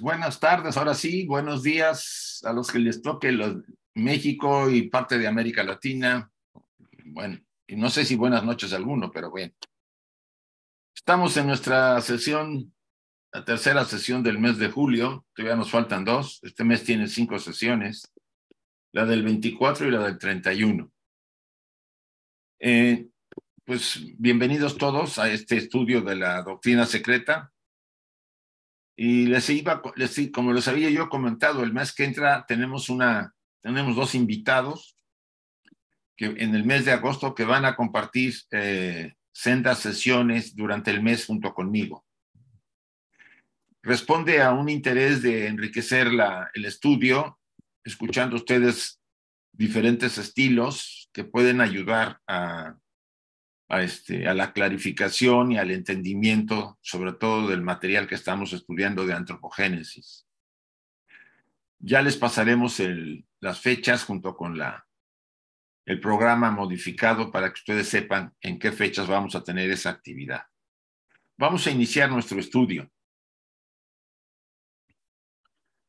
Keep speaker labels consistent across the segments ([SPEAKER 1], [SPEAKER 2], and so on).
[SPEAKER 1] buenas tardes, ahora sí, buenos días a los que les toque México y parte de América Latina. Bueno, y no sé si buenas noches a alguno, pero bueno. Estamos en nuestra sesión, la tercera sesión del mes de julio. Todavía nos faltan dos. Este mes tiene 5 sesiones, la del 24 y la del 31. Pues bienvenidos todos a este estudio de la doctrina secreta. Y como les había yo comentado, el mes que entra tenemos dos invitados que en el mes de agosto que van a compartir sendas sesiones durante el mes junto conmigo. Responde a un interés de enriquecer el estudio, escuchando ustedes diferentes estilos que pueden ayudar a la clarificación y al entendimiento, sobre todo del material que estamos estudiando de antropogénesis. Ya les pasaremos las fechas junto con el programa modificado para que ustedes sepan en qué fechas vamos a tener esa actividad. Vamos a iniciar nuestro estudio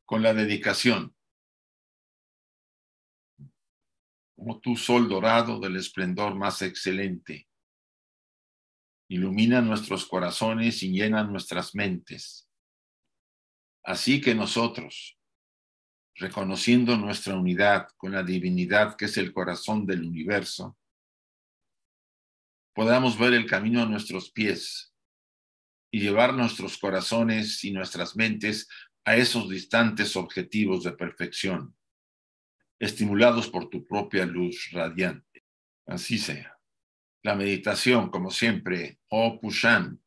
[SPEAKER 1] con la dedicación. Como tú, sol dorado del esplendor más excelente, ilumina nuestros corazones y llena nuestras mentes. Así que nosotros, reconociendo nuestra unidad con la divinidad que es el corazón del universo, podamos ver el camino a nuestros pies y llevar nuestros corazones y nuestras mentes a esos distantes objetivos de perfección, estimulados por tu propia luz radiante. Así sea. La meditación, como siempre, oh Pushan,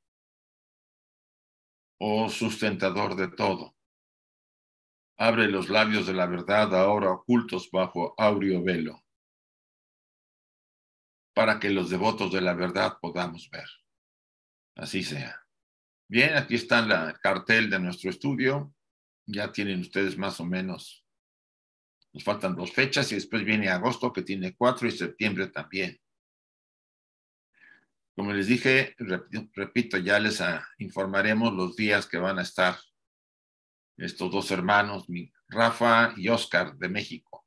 [SPEAKER 1] oh sustentador de todo. Abre los labios de la verdad ahora ocultos bajo áureo velo, para que los devotos de la verdad podamos ver. Así sea. Bien, aquí está el cartel de nuestro estudio. Ya tienen ustedes más o menos. Nos faltan 2 fechas y después viene agosto, que tiene 4, y septiembre también. Como les dije, repito, ya les informaremos los días que van a estar estos 2 hermanos, Rafa y Oscar de México.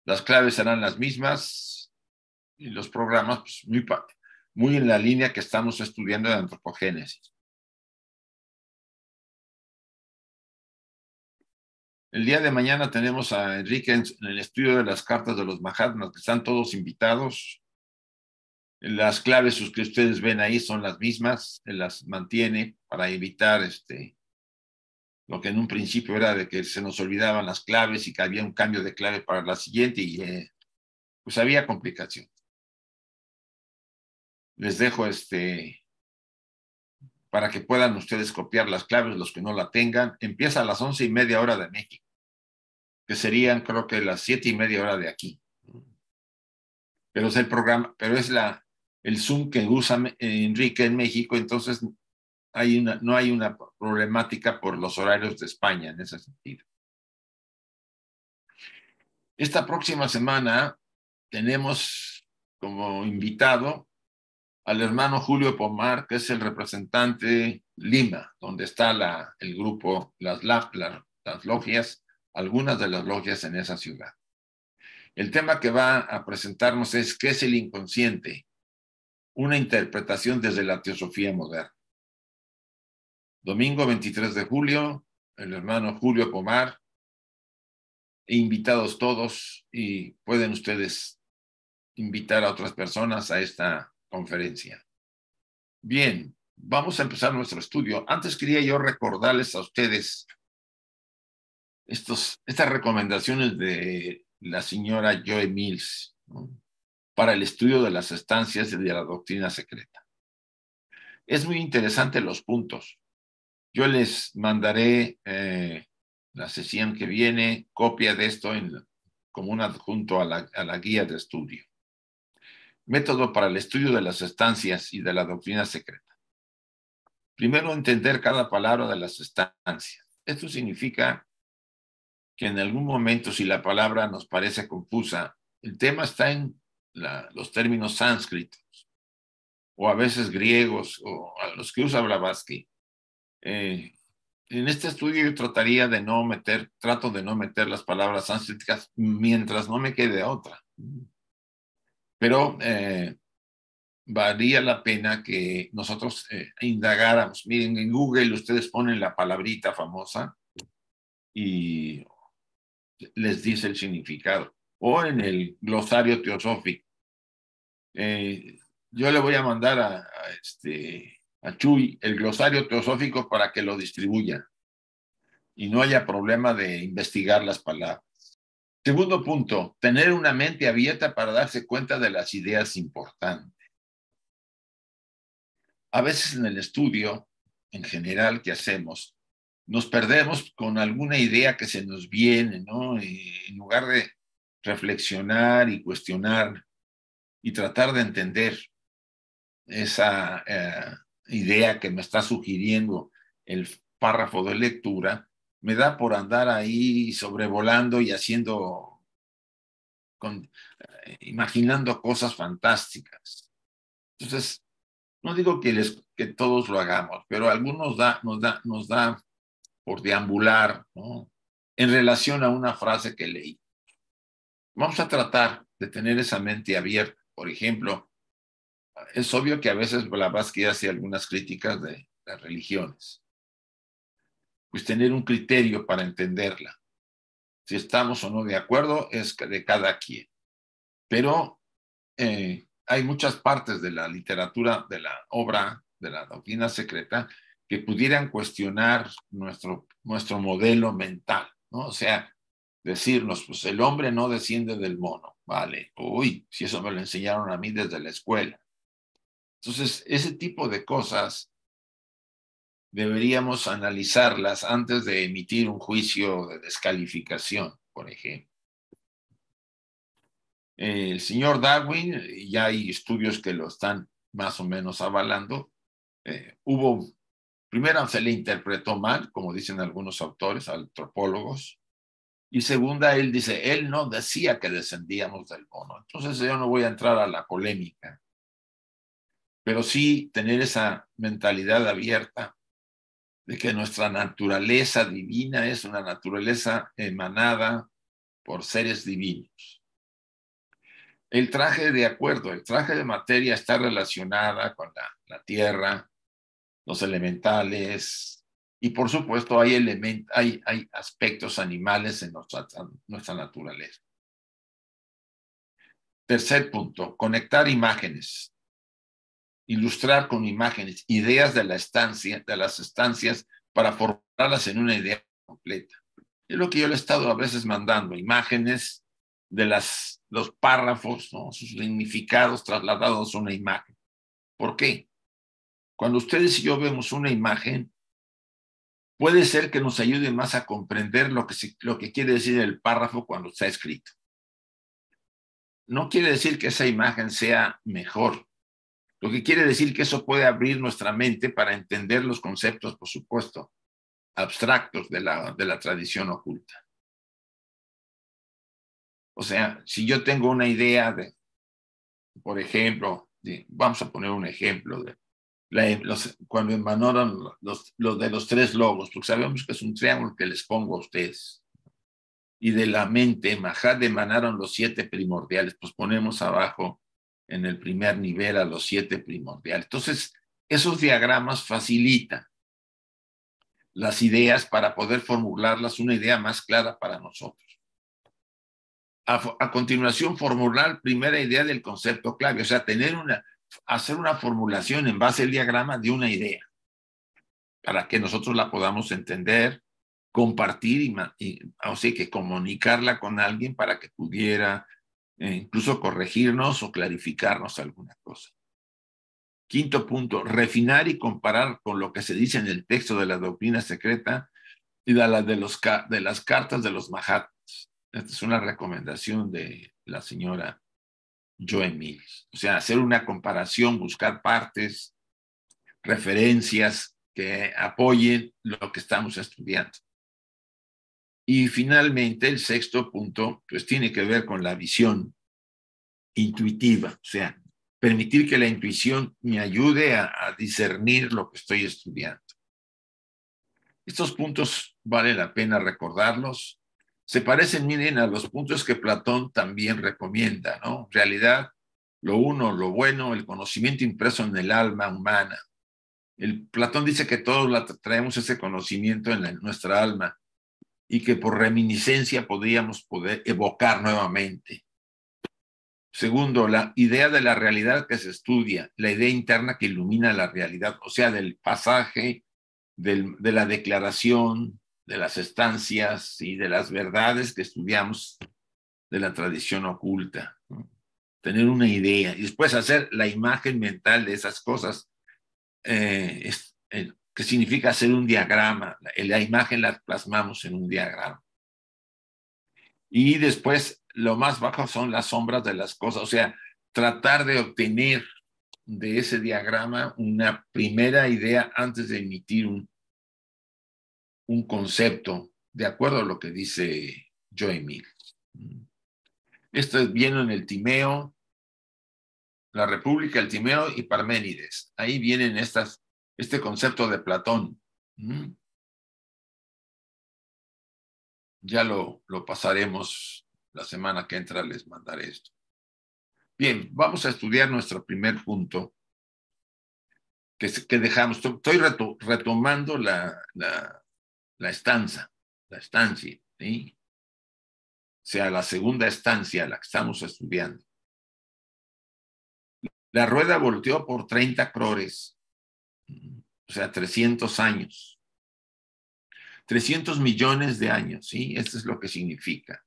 [SPEAKER 1] Las claves serán las mismas y los programas pues, muy en la línea que estamos estudiando de antropogénesis. El día de mañana tenemos a Enrique en el estudio de las cartas de los Mahatmas, que están todos invitados. Las claves que ustedes ven ahí son las mismas, él las mantiene para evitar lo que en un principio era de que se nos olvidaban las claves y que había un cambio de clave para la siguiente y pues había complicación. Les dejo para que puedan ustedes copiar las claves, los que no la tengan. Empieza a las 11:30 hora de México, que serían creo que las 7:30 hora de aquí. Pero es el programa, pero es el Zoom que usa Enrique en México, entonces no hay una problemática por los horarios de España en ese sentido. Esta próxima semana tenemos como invitado al hermano Julio Pomar, que es el representante Lima, donde está el grupo, las logias, algunas de las logias en esa ciudad. El tema que va a presentarnos es ¿qué es el inconsciente? Una interpretación desde la teosofía moderna. Domingo 23 de julio, el hermano Julio Pomar, invitados todos, y pueden ustedes invitar a otras personas a esta conferencia. Bien, vamos a empezar nuestro estudio. Antes quería yo recordarles a ustedes estas recomendaciones de la señora Joy Mills, ¿no?, para el estudio de las estancias y de la doctrina secreta. Es muy interesante los puntos. Yo les mandaré la sesión que viene, copia de esto como un adjunto a la guía de estudio. Método para el estudio de las estancias y de la doctrina secreta. Primero, entender cada palabra de las estancias. Esto significa que en algún momento, si la palabra nos parece confusa, el tema está en los términos sánscritos, o a veces griegos, o a los que usa Blavatsky. Eh, en este estudio yo trataría de trato de no meter las palabras sánscritas mientras no me quede otra. Pero valía la pena que nosotros indagáramos. Miren, en Google ustedes ponen la palabrita famosa y les dice el significado. O en el glosario teosófico. Yo le voy a mandar a Chuy el glosario teosófico para que lo distribuya y no haya problema de investigar las palabras. Segundo punto, tener una mente abierta para darse cuenta de las ideas importantes. A veces en el estudio, en general, que hacemos, nos perdemos con alguna idea que se nos viene, ¿no? Y en lugar de reflexionar y cuestionar y tratar de entender esa idea que me está sugiriendo el párrafo de lectura, me da por andar ahí sobrevolando y haciendo, imaginando cosas fantásticas. Entonces, no digo que todos lo hagamos, pero algunos nos da por deambular, ¿no? En relación a una frase que leí. Vamos a tratar de tener esa mente abierta. Por ejemplo, es obvio que a veces Blavatsky hace algunas críticas de las religiones. Pues tener un criterio para entenderla. Si estamos o no de acuerdo es de cada quien. Pero hay muchas partes de la literatura, de la obra, de la doctrina secreta, que pudieran cuestionar nuestro modelo mental, ¿no? O sea, decirnos, pues el hombre no desciende del mono, ¿vale? Uy, si eso me lo enseñaron a mí desde la escuela. Entonces, ese tipo de cosas deberíamos analizarlas antes de emitir un juicio de descalificación, por ejemplo. El señor Darwin, ya hay estudios que lo están más o menos avalando, primero se le interpretó mal, como dicen algunos autores, antropólogos, y segunda, él dice, él no decía que descendíamos del mono. Entonces yo no voy a entrar a la polémica, pero sí tener esa mentalidad abierta de que nuestra naturaleza divina es una naturaleza emanada por seres divinos. El traje de acuerdo, el traje de materia está relacionada con la tierra, los elementales, y por supuesto hay aspectos animales en nuestra naturaleza. Tercer punto, conectar imágenes, ilustrar con imágenes ideas de las estancias para formarlas en una idea completa. Es lo que yo le he estado a veces mandando, imágenes de los párrafos, ¿no? Sus significados trasladados a una imagen. ¿Por qué? Cuando ustedes y yo vemos una imagen, puede ser que nos ayude más a comprender lo que quiere decir el párrafo cuando está escrito. No quiere decir que esa imagen sea mejor. Lo que quiere decir que eso puede abrir nuestra mente para entender los conceptos, por supuesto, abstractos de la tradición oculta. O sea, si yo tengo una idea por ejemplo, vamos a poner un ejemplo cuando emanaron los de los tres logos, porque sabemos que es un triángulo que les pongo a ustedes. Y de la mente, Mahad, emanaron los 7 primordiales, pues ponemos abajo en el primer nivel a los 7 primordiales. Entonces, esos diagramas facilitan las ideas para poder formularlas una idea más clara para nosotros. A continuación, formular primera idea del concepto clave, o sea, hacer una formulación en base al diagrama de una idea, para que nosotros la podamos entender, compartir o sea, que comunicarla con alguien para que pudiera incluso corregirnos o clarificarnos alguna cosa. Quinto punto, refinar y comparar con lo que se dice en el texto de la doctrina secreta y de las cartas de los Mahatmas. Esta es una recomendación de la señora Joe Mills. O sea, hacer una comparación, buscar partes, referencias que apoyen lo que estamos estudiando. Y finalmente, el sexto punto, pues tiene que ver con la visión intuitiva, o sea, permitir que la intuición me ayude a discernir lo que estoy estudiando. Estos puntos vale la pena recordarlos. Se parecen, miren, a los puntos que Platón también recomienda, ¿no? Realidad, lo uno, lo bueno, el conocimiento impreso en el alma humana. Platón dice que todos traemos ese conocimiento en nuestra alma y que por reminiscencia podríamos poder evocar nuevamente. Segundo, la idea de la realidad que se estudia, la idea interna que ilumina la realidad, o sea, del pasaje, de la declaración, de las estancias y de las verdades que estudiamos de la tradición oculta, ¿no? Tener una idea y después hacer la imagen mental de esas cosas, que significa hacer un diagrama. La imagen la plasmamos en un diagrama. Y después lo más bajo son las sombras de las cosas, o sea, tratar de obtener de ese diagrama una primera idea antes de emitir un concepto, de acuerdo a lo que dice Joe Mills. Esto es bien en el Timeo, la República, el Timeo y Parménides. Ahí vienen este concepto de Platón. Ya lo pasaremos la semana que entra, les mandaré esto. Bien, vamos a estudiar nuestro primer punto que dejamos. Estoy retomando la estancia, ¿sí? O sea, la segunda estancia, la que estamos estudiando. La rueda volteó por 30 crores, o sea, 300 años. 300 millones de años, ¿sí? Esto es lo que significa.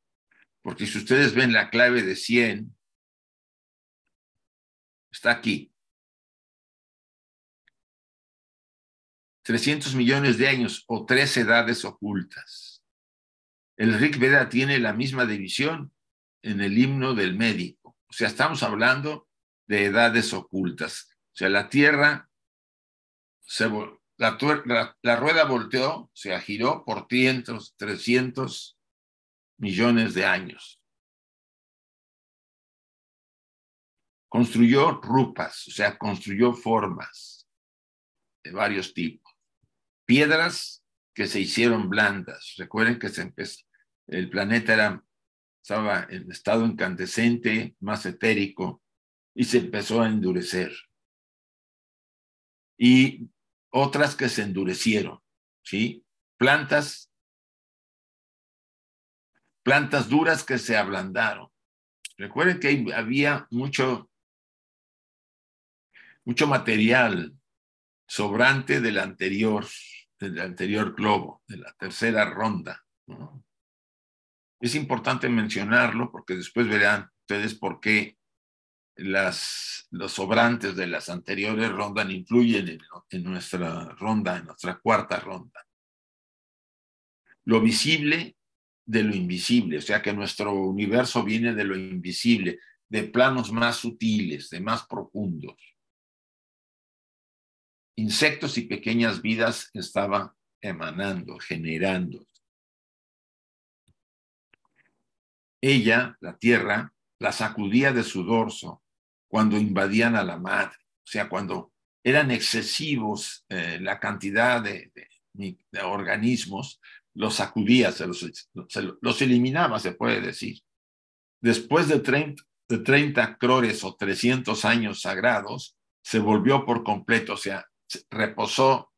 [SPEAKER 1] Porque si ustedes ven la clave de 100, está aquí. 300 millones de años o 3 edades ocultas. El Rig Veda tiene la misma división en el himno del médico. O sea, estamos hablando de edades ocultas. O sea, la Tierra, la rueda volteó, se giró por 300 millones de años. Construyó rupas, o sea, construyó formas de varios tipos. Piedras que se hicieron blandas. Recuerden que el planeta estaba en estado incandescente, más etérico, y se empezó a endurecer. Y otras que se endurecieron, ¿sí? Plantas duras que se ablandaron. Recuerden que había mucho material sobrante del anterior globo, de la tercera ronda, ¿no? Es importante mencionarlo porque después verán ustedes por qué los sobrantes de las anteriores rondas influyen en nuestra ronda, en nuestra cuarta ronda. Lo visible de lo invisible, o sea que nuestro universo viene de lo invisible, de planos más sutiles, de más profundos. Insectos y pequeñas vidas estaban emanando, generando. Ella, la Tierra, la sacudía de su dorso cuando invadían a la madre, o sea, cuando eran excesivos la cantidad de organismos, los sacudía, los eliminaba, se puede decir. Después de 30 crores o 300 años sagrados, se volvió por completo, o sea, reposó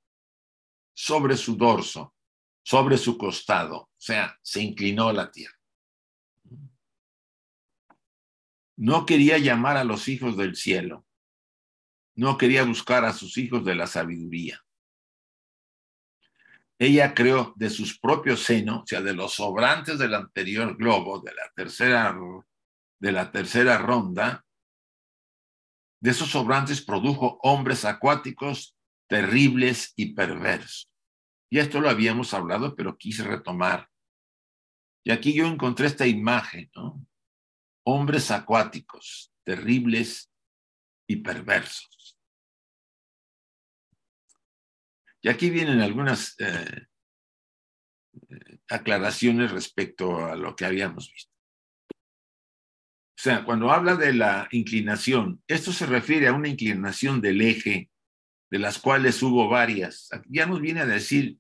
[SPEAKER 1] sobre su dorso, sobre su costado, o sea, se inclinó a la tierra. No quería llamar a los hijos del cielo, no quería buscar a sus hijos de la sabiduría. Ella creó de sus propios senos, o sea, de los sobrantes del anterior globo, de la tercera ronda, de esos sobrantes produjo hombres acuáticos terribles y perversos. Y esto lo habíamos hablado, pero quise retomar. Y aquí yo encontré esta imagen, ¿no? Hombres acuáticos, terribles y perversos. Y aquí vienen algunas aclaraciones respecto a lo que habíamos visto. O sea, cuando habla de la inclinación, esto se refiere a una inclinación del eje, de las cuales hubo varias. Aquí ya nos viene a decir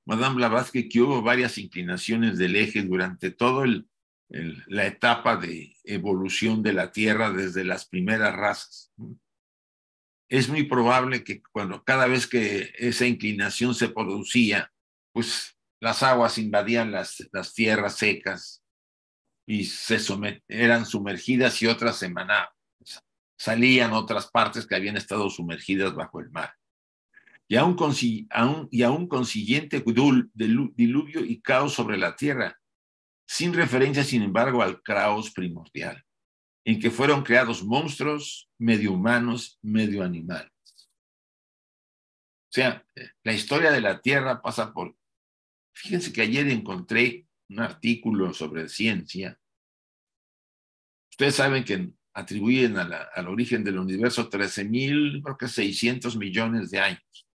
[SPEAKER 1] Madame Blavatsky, que hubo varias inclinaciones del eje durante toda la etapa de evolución de la Tierra desde las primeras razas. Es muy probable que cada vez que esa inclinación se producía, pues las aguas invadían las tierras secas y eran sumergidas y otras emanaban. Salían otras partes que habían estado sumergidas bajo el mar. Y aún consiguiente diluvio y caos sobre la tierra, sin referencia, sin embargo, al caos primordial, en que fueron creados monstruos medio humanos, medio animales. O sea, la historia de la Tierra pasa por... Fíjense que ayer encontré un artículo sobre ciencia. Ustedes saben que atribuyen al origen del universo 13,000, creo que 600 millones de años.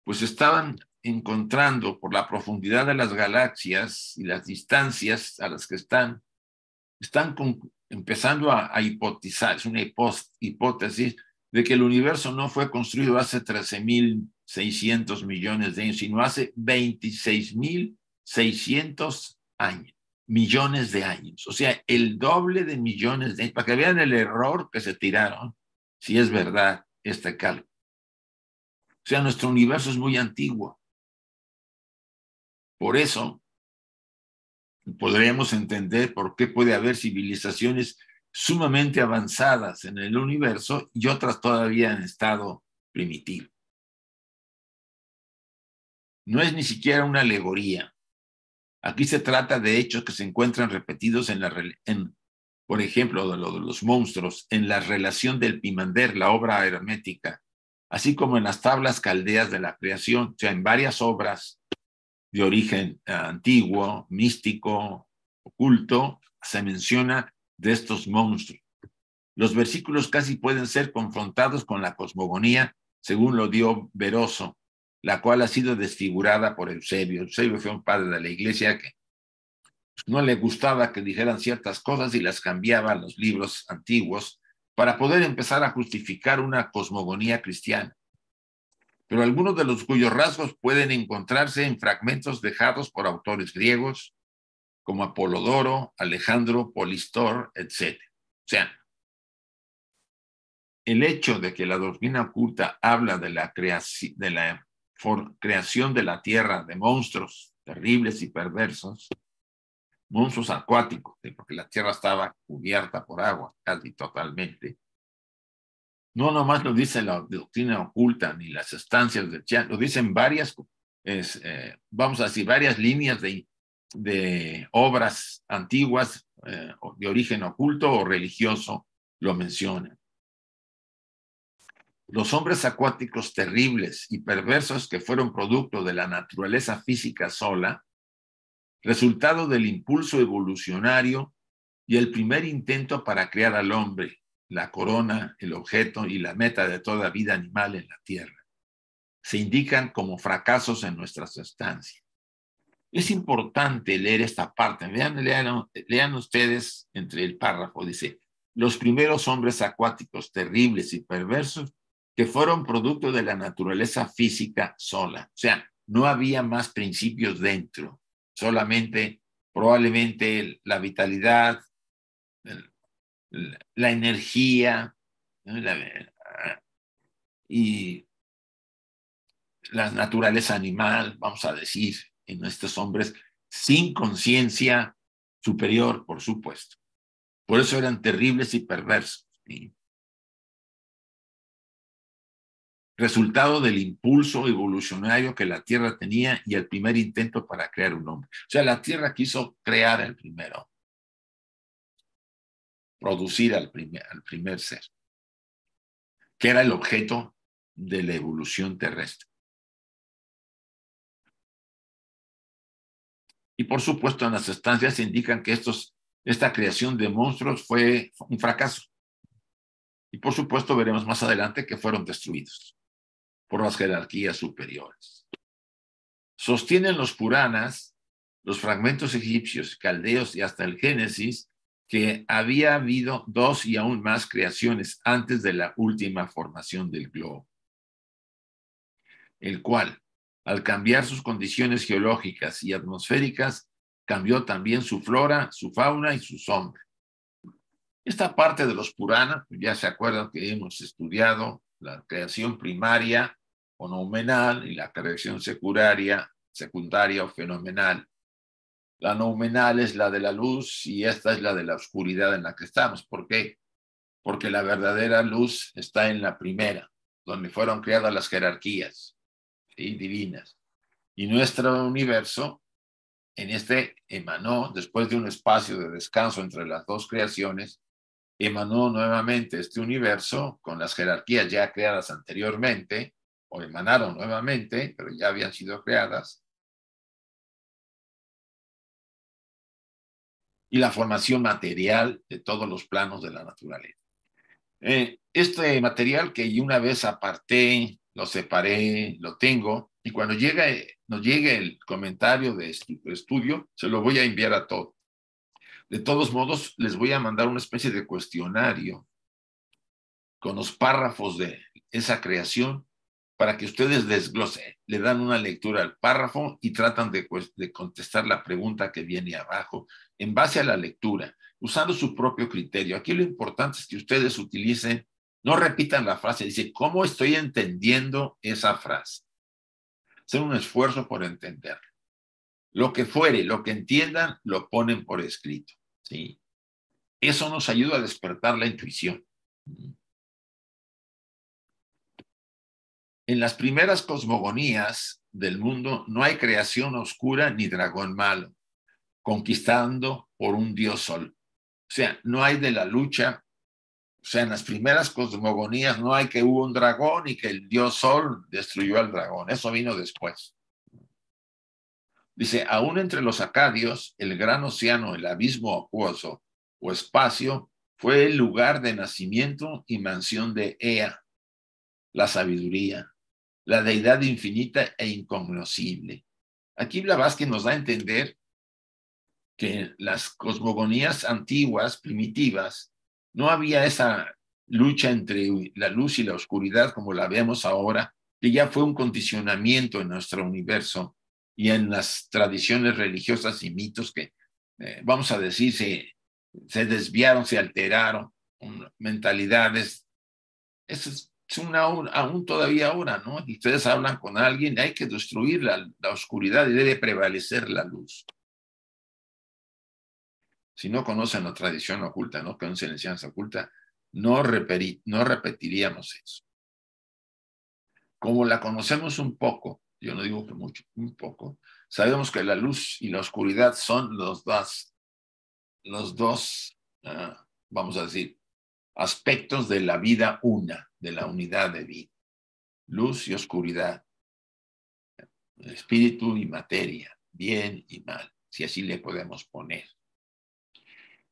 [SPEAKER 1] Pues estaban encontrando por la profundidad de las galaxias y las distancias a las que están empezando a hipotizar, es una hipótesis de que el universo no fue construido hace 13,600 millones de años, sino hace 26,600 años, millones de años. O sea, el doble de millones de años, para que vean el error que se tiraron, si es verdad este cálculo. O sea, nuestro universo es muy antiguo. Por eso, podríamos entender por qué puede haber civilizaciones sumamente avanzadas en el universo y otras todavía en estado primitivo. No es ni siquiera una alegoría. Aquí se trata de hechos que se encuentran repetidos por ejemplo, de los monstruos, en la relación del Pimander, la obra hermética, así como en las tablas caldeas de la creación, o sea, en varias obras de origen antiguo, místico, oculto, se menciona de estos monstruos. Los versículos casi pueden ser confrontados con la cosmogonía, según lo dio Veroso, la cual ha sido desfigurada por Eusebio. Eusebio fue un padre de la iglesia que no le gustaba que dijeran ciertas cosas y las cambiaba a los libros antiguos para poder empezar a justificar una cosmogonía cristiana. Pero algunos de los cuyos rasgos pueden encontrarse en fragmentos dejados por autores griegos, como Apolodoro, Alejandro, Polistor, etc. O sea, el hecho de que la doctrina oculta habla de la creación de la tierra de monstruos terribles y perversos, monstruos acuáticos, porque la tierra estaba cubierta por agua casi totalmente. No nomás lo dice la doctrina oculta ni las estancias de Chan, lo dicen varias, vamos a decir, varias líneas de obras antiguas de origen oculto o religioso lo mencionan. Los hombres acuáticos terribles y perversos que fueron producto de la naturaleza física sola, resultado del impulso evolucionario y el primer intento para crear al hombre, la corona, el objeto y la meta de toda vida animal en la Tierra, se indican como fracasos en nuestras estancias. Es importante leer esta parte. Lean ustedes entre el párrafo. Dice, los primeros hombres acuáticos terribles y perversos que fueron producto de la naturaleza física sola. O sea, no había más principios dentro, solamente probablemente la vitalidad, la energía y la naturaleza animal, vamos a decir, en estos hombres sin conciencia superior, por supuesto. Por eso eran terribles y perversos. ¿Sí? Resultado del impulso evolucionario que la Tierra tenía y el primer intento para crear un hombre. O sea, la Tierra quiso crear el primero, producir al primer ser, que era el objeto de la evolución terrestre. Y por supuesto, en las estancias indican que esta creación de monstruos fue un fracaso. Y por supuesto, veremos más adelante que fueron destruidos por las jerarquías superiores. Sostienen los Puranas, los fragmentos egipcios, caldeos y hasta el Génesis, que había habido 2 y aún más creaciones antes de la última formación del globo, el cual, Al cambiar sus condiciones geológicas y atmosféricas, cambió también su flora, su fauna y su sombra. Esta parte de los Puranas, ya se acuerdan que hemos estudiado la creación primaria o noumenal y la creación secundaria o fenomenal. La noumenal es la de la luz y esta es la de la oscuridad en la que estamos. ¿Por qué? Porque la verdadera luz está en la primera, donde fueron creadas las jerarquías, ¿sí?, divinas. Y nuestro universo en este emanó, después de un espacio de descanso entre las dos creaciones, emanó nuevamente este universo con las jerarquías ya creadas anteriormente, o emanaron nuevamente, pero ya habían sido creadas, y la formación material de todos los planos de la naturaleza. Este material que una vez aparté, lo separé, lo tengo, y cuando nos llegue el comentario de estudio, se lo voy a enviar a todos. De todos modos, les voy a mandar una especie de cuestionario con los párrafos de esa creación para que ustedes desglosen, le dan una lectura al párrafo y tratan de contestar la pregunta que viene abajo en base a la lectura, usando su propio criterio. Aquí lo importante es que ustedes utilicen, no repitan la frase, dice, ¿cómo estoy entendiendo esa frase? Hacer un esfuerzo por entenderlo. Lo que fuere, lo que entiendan, lo ponen por escrito, ¿sí? Eso nos ayuda a despertar la intuición. En las primeras cosmogonías del mundo no hay creación oscura ni dragón malo, conquistando por un dios sol. O sea, no hay de la lucha. O sea, en las primeras cosmogonías no hay que hubo un dragón y que el dios sol destruyó al dragón. Eso vino después. Dice, aún entre los acadios, el gran océano, el abismo acuoso o espacio, fue el lugar de nacimiento y mansión de Ea, la sabiduría, la deidad infinita e incognoscible. Aquí Blavatsky nos da a entender que las cosmogonías antiguas, primitivas, no había esa lucha entre la luz y la oscuridad como la vemos ahora, que ya fue un condicionamiento en nuestro universo y en las tradiciones religiosas y mitos que, vamos a decir, se desviaron, se alteraron, mentalidades. Eso es aún todavía ahora, ¿no? Y ustedes hablan con alguien, hay que destruir la oscuridad y debe prevalecer la luz. Si no conocen la tradición oculta, no conocen la enseñanza oculta, no repetiríamos eso. Como la conocemos un poco, yo no digo que mucho, un poco, sabemos que la luz y la oscuridad son los dos, vamos a decir, aspectos de la vida una, de la unidad de vida. Luz y oscuridad, espíritu y materia, bien y mal, si así le podemos poner.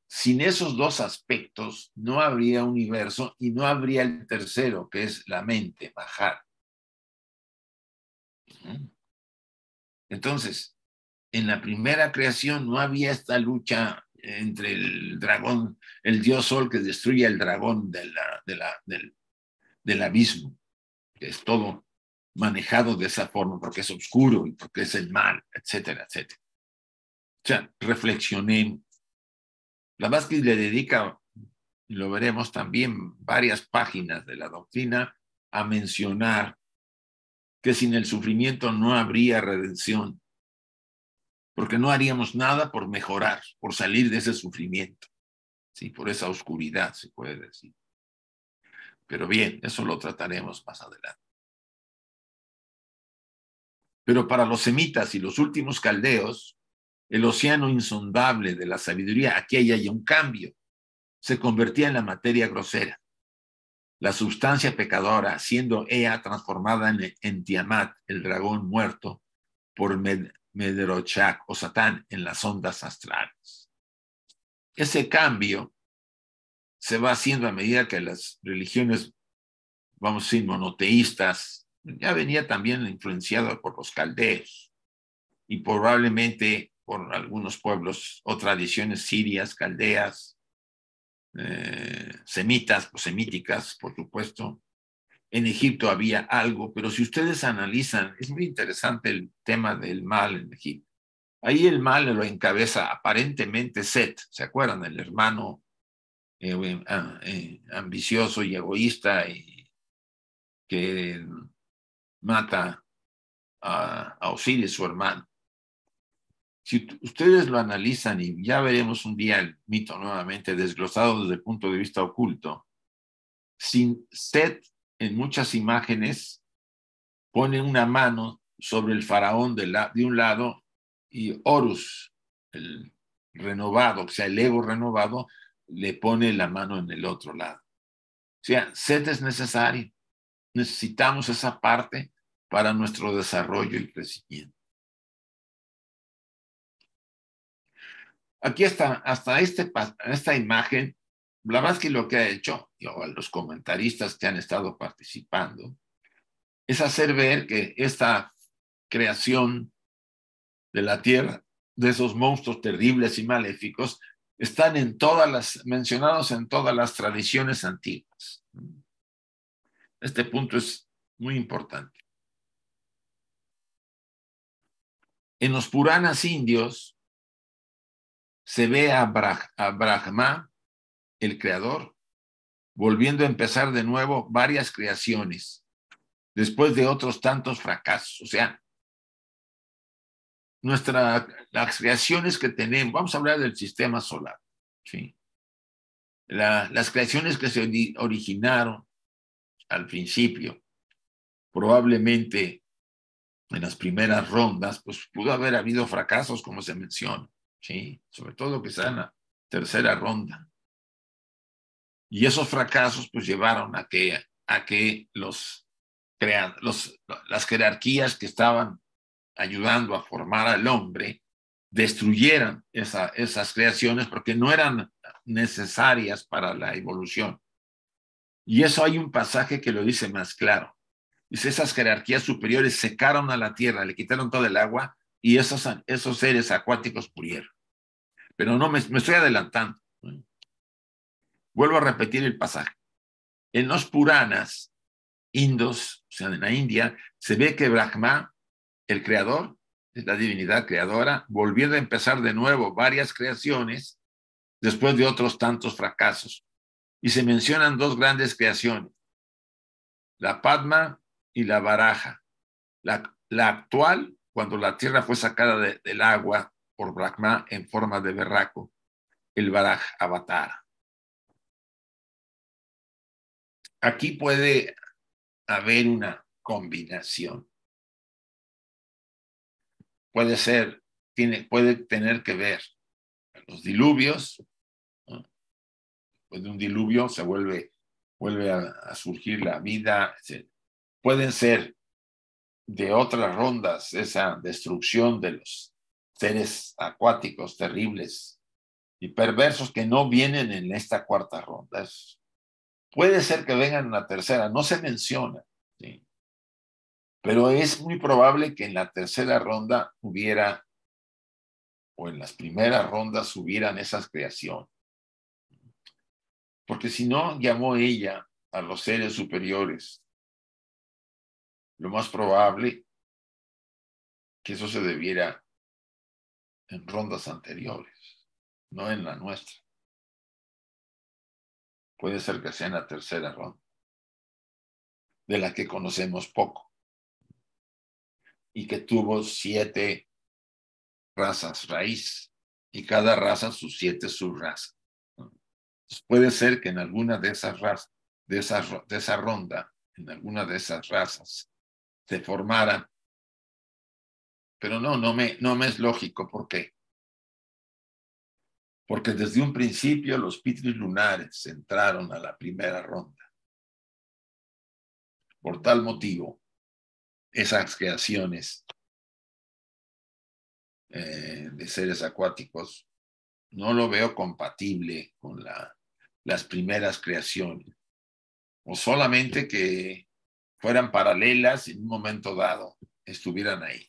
[SPEAKER 1] Sin esos dos aspectos no habría universo y no habría el tercero, que es la mente, Mahar. Entonces, en la primera creación no había esta lucha entre el dragón, el dios sol que destruye el dragón del abismo, que es todo manejado de esa forma porque es oscuro y porque es el mal, etcétera, etcétera. O sea, reflexionemos. Blavatsky le dedica, lo veremos también, varias páginas de la doctrina a mencionar que sin el sufrimiento no habría redención, porque no haríamos nada por mejorar, por salir de ese sufrimiento, ¿sí? Por esa oscuridad, se puede decir. Pero bien, eso lo trataremos más adelante. Pero para los semitas y los últimos caldeos, el océano insondable de la sabiduría, aquí hay un cambio, se convertía en la materia grosera. La sustancia pecadora, siendo Ea transformada en Tiamat, el dragón muerto, por Medrochak o Satán en las ondas astrales. Ese cambio se va haciendo a medida que las religiones, vamos a decir, monoteístas, ya venía también influenciado por los caldeos y probablemente por algunos pueblos o tradiciones sirias, caldeas, semitas o semíticas, por supuesto, en Egipto había algo, pero si ustedes analizan, es muy interesante el tema del mal en Egipto. Ahí el mal lo encabeza aparentemente Set, ¿se acuerdan? El hermano ambicioso y egoísta y que mata a Osiris, su hermano. Si ustedes lo analizan, y ya veremos un día el mito nuevamente desglosado desde el punto de vista oculto, sin Set en muchas imágenes pone una mano sobre el faraón de un lado y Horus, el renovado, o sea, el ego renovado, le pone la mano en el otro lado. O sea, Set es necesario. Necesitamos esa parte para nuestro desarrollo y crecimiento. Aquí está, hasta esta imagen, la verdad es que lo que ha hecho, o a los comentaristas que han estado participando, es hacer ver que esta creación de la tierra, de esos monstruos terribles y maléficos, están mencionados en todas las tradiciones antiguas. Este punto es muy importante. En los Puranas indios se ve a Brahma, el creador, volviendo a empezar de nuevo varias creaciones, después de otros tantos fracasos. O sea, las creaciones que tenemos, vamos a hablar del sistema solar, ¿sí? Las creaciones que se originaron al principio, probablemente en las primeras rondas, pues pudo haber habido fracasos, como se menciona, ¿sí? Sobre todo que sea en la tercera ronda. Y esos fracasos pues llevaron a que las jerarquías que estaban ayudando a formar al hombre destruyeran esas creaciones porque no eran necesarias para la evolución. Y eso hay un pasaje que lo dice más claro. Dice, esas jerarquías superiores secaron a la tierra, le quitaron todo el agua y esos seres acuáticos murieron. Pero no me estoy adelantando. Vuelvo a repetir el pasaje. En los Puranas indos, o sea, en la India, se ve que Brahma, el creador, es la divinidad creadora, volviendo a empezar de nuevo varias creaciones después de otros tantos fracasos. Y se mencionan dos grandes creaciones, la Padma y la Varaha. La actual, cuando la tierra fue sacada del agua por Brahma en forma de berraco, el Varaj Avatar. Aquí puede haber una combinación. Puede tener que ver los diluvios, ¿no? Después de un diluvio vuelve a surgir la vida. Pueden ser de otras rondas esa destrucción de los seres acuáticos terribles y perversos que no vienen en esta cuarta ronda. Puede ser que vengan en la tercera, no se menciona, ¿sí? Pero es muy probable que en la tercera ronda hubiera, o en las primeras rondas hubieran esas creaciones. Porque si no llamó ella a los seres superiores, lo más probable que eso se debiera en rondas anteriores, no en la nuestra. Puede ser que sea en la tercera ronda, de la que conocemos poco, y que tuvo 7 razas raíz, y cada raza sus 7 subrazas. Entonces puede ser que en alguna de esas razas, de esa ronda, en alguna de esas razas, se formaran, pero no me es lógico. ¿Por qué? Porque desde un principio los pitris lunares entraron a la primera ronda. Por tal motivo, esas creaciones de seres acuáticos no lo veo compatible con las primeras creaciones, o solamente que fueran paralelas y en un momento dado estuvieran ahí.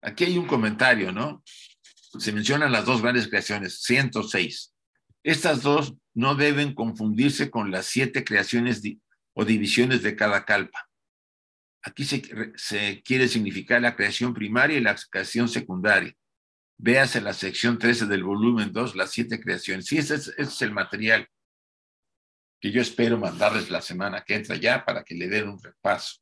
[SPEAKER 1] Aquí hay un comentario, ¿no? Se mencionan las dos grandes creaciones, 106. Estas dos no deben confundirse con las 7 creaciones o divisiones de cada kalpa. Aquí se quiere significar la creación primaria y la creación secundaria. Véase la sección 13 del volumen 2, las 7 creaciones. Sí, ese es el material que yo espero mandarles la semana que entra ya para que le den un repaso.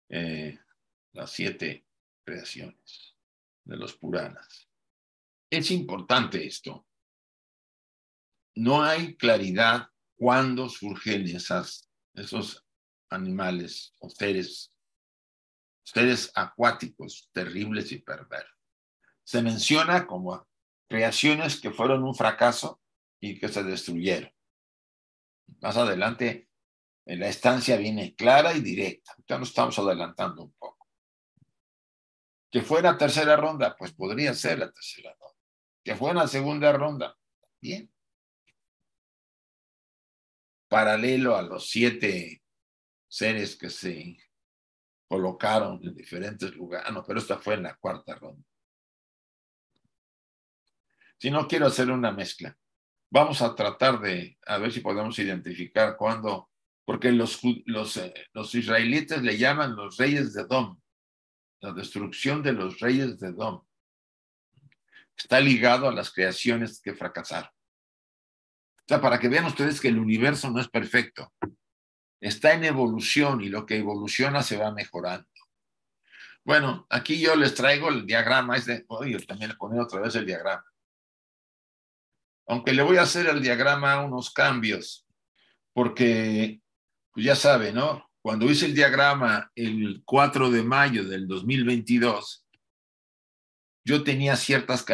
[SPEAKER 1] Las 7 creaciones de los Puranas. Es importante esto. No hay claridad cuándo surgen esos animales o seres acuáticos terribles y perversos. Se menciona como creaciones que fueron un fracaso y que se destruyeron. Más adelante, en la estancia viene clara y directa. Ya nos estamos adelantando un poco. Que fuera tercera ronda, pues podría ser la tercera ronda. Que fuera segunda ronda, bien. Paralelo a los 7 seres que se colocaron en diferentes lugares. No, pero esta fue en la cuarta ronda. Si no, quiero hacer una mezcla. Vamos a tratar a ver si podemos identificar cuándo, porque los israelitas le llaman los reyes de Edom, la destrucción de los reyes de Edom. Está ligado a las creaciones que fracasaron. O sea, para que vean ustedes que el universo no es perfecto. Está en evolución y lo que evoluciona se va mejorando. Bueno, aquí yo les traigo el diagrama. Oye, también le pongo otra vez el diagrama. Aunque le voy a hacer el diagrama unos cambios, porque pues ya sabe, ¿no? Cuando hice el diagrama el 4 de mayo del 2022, yo tenía ciertas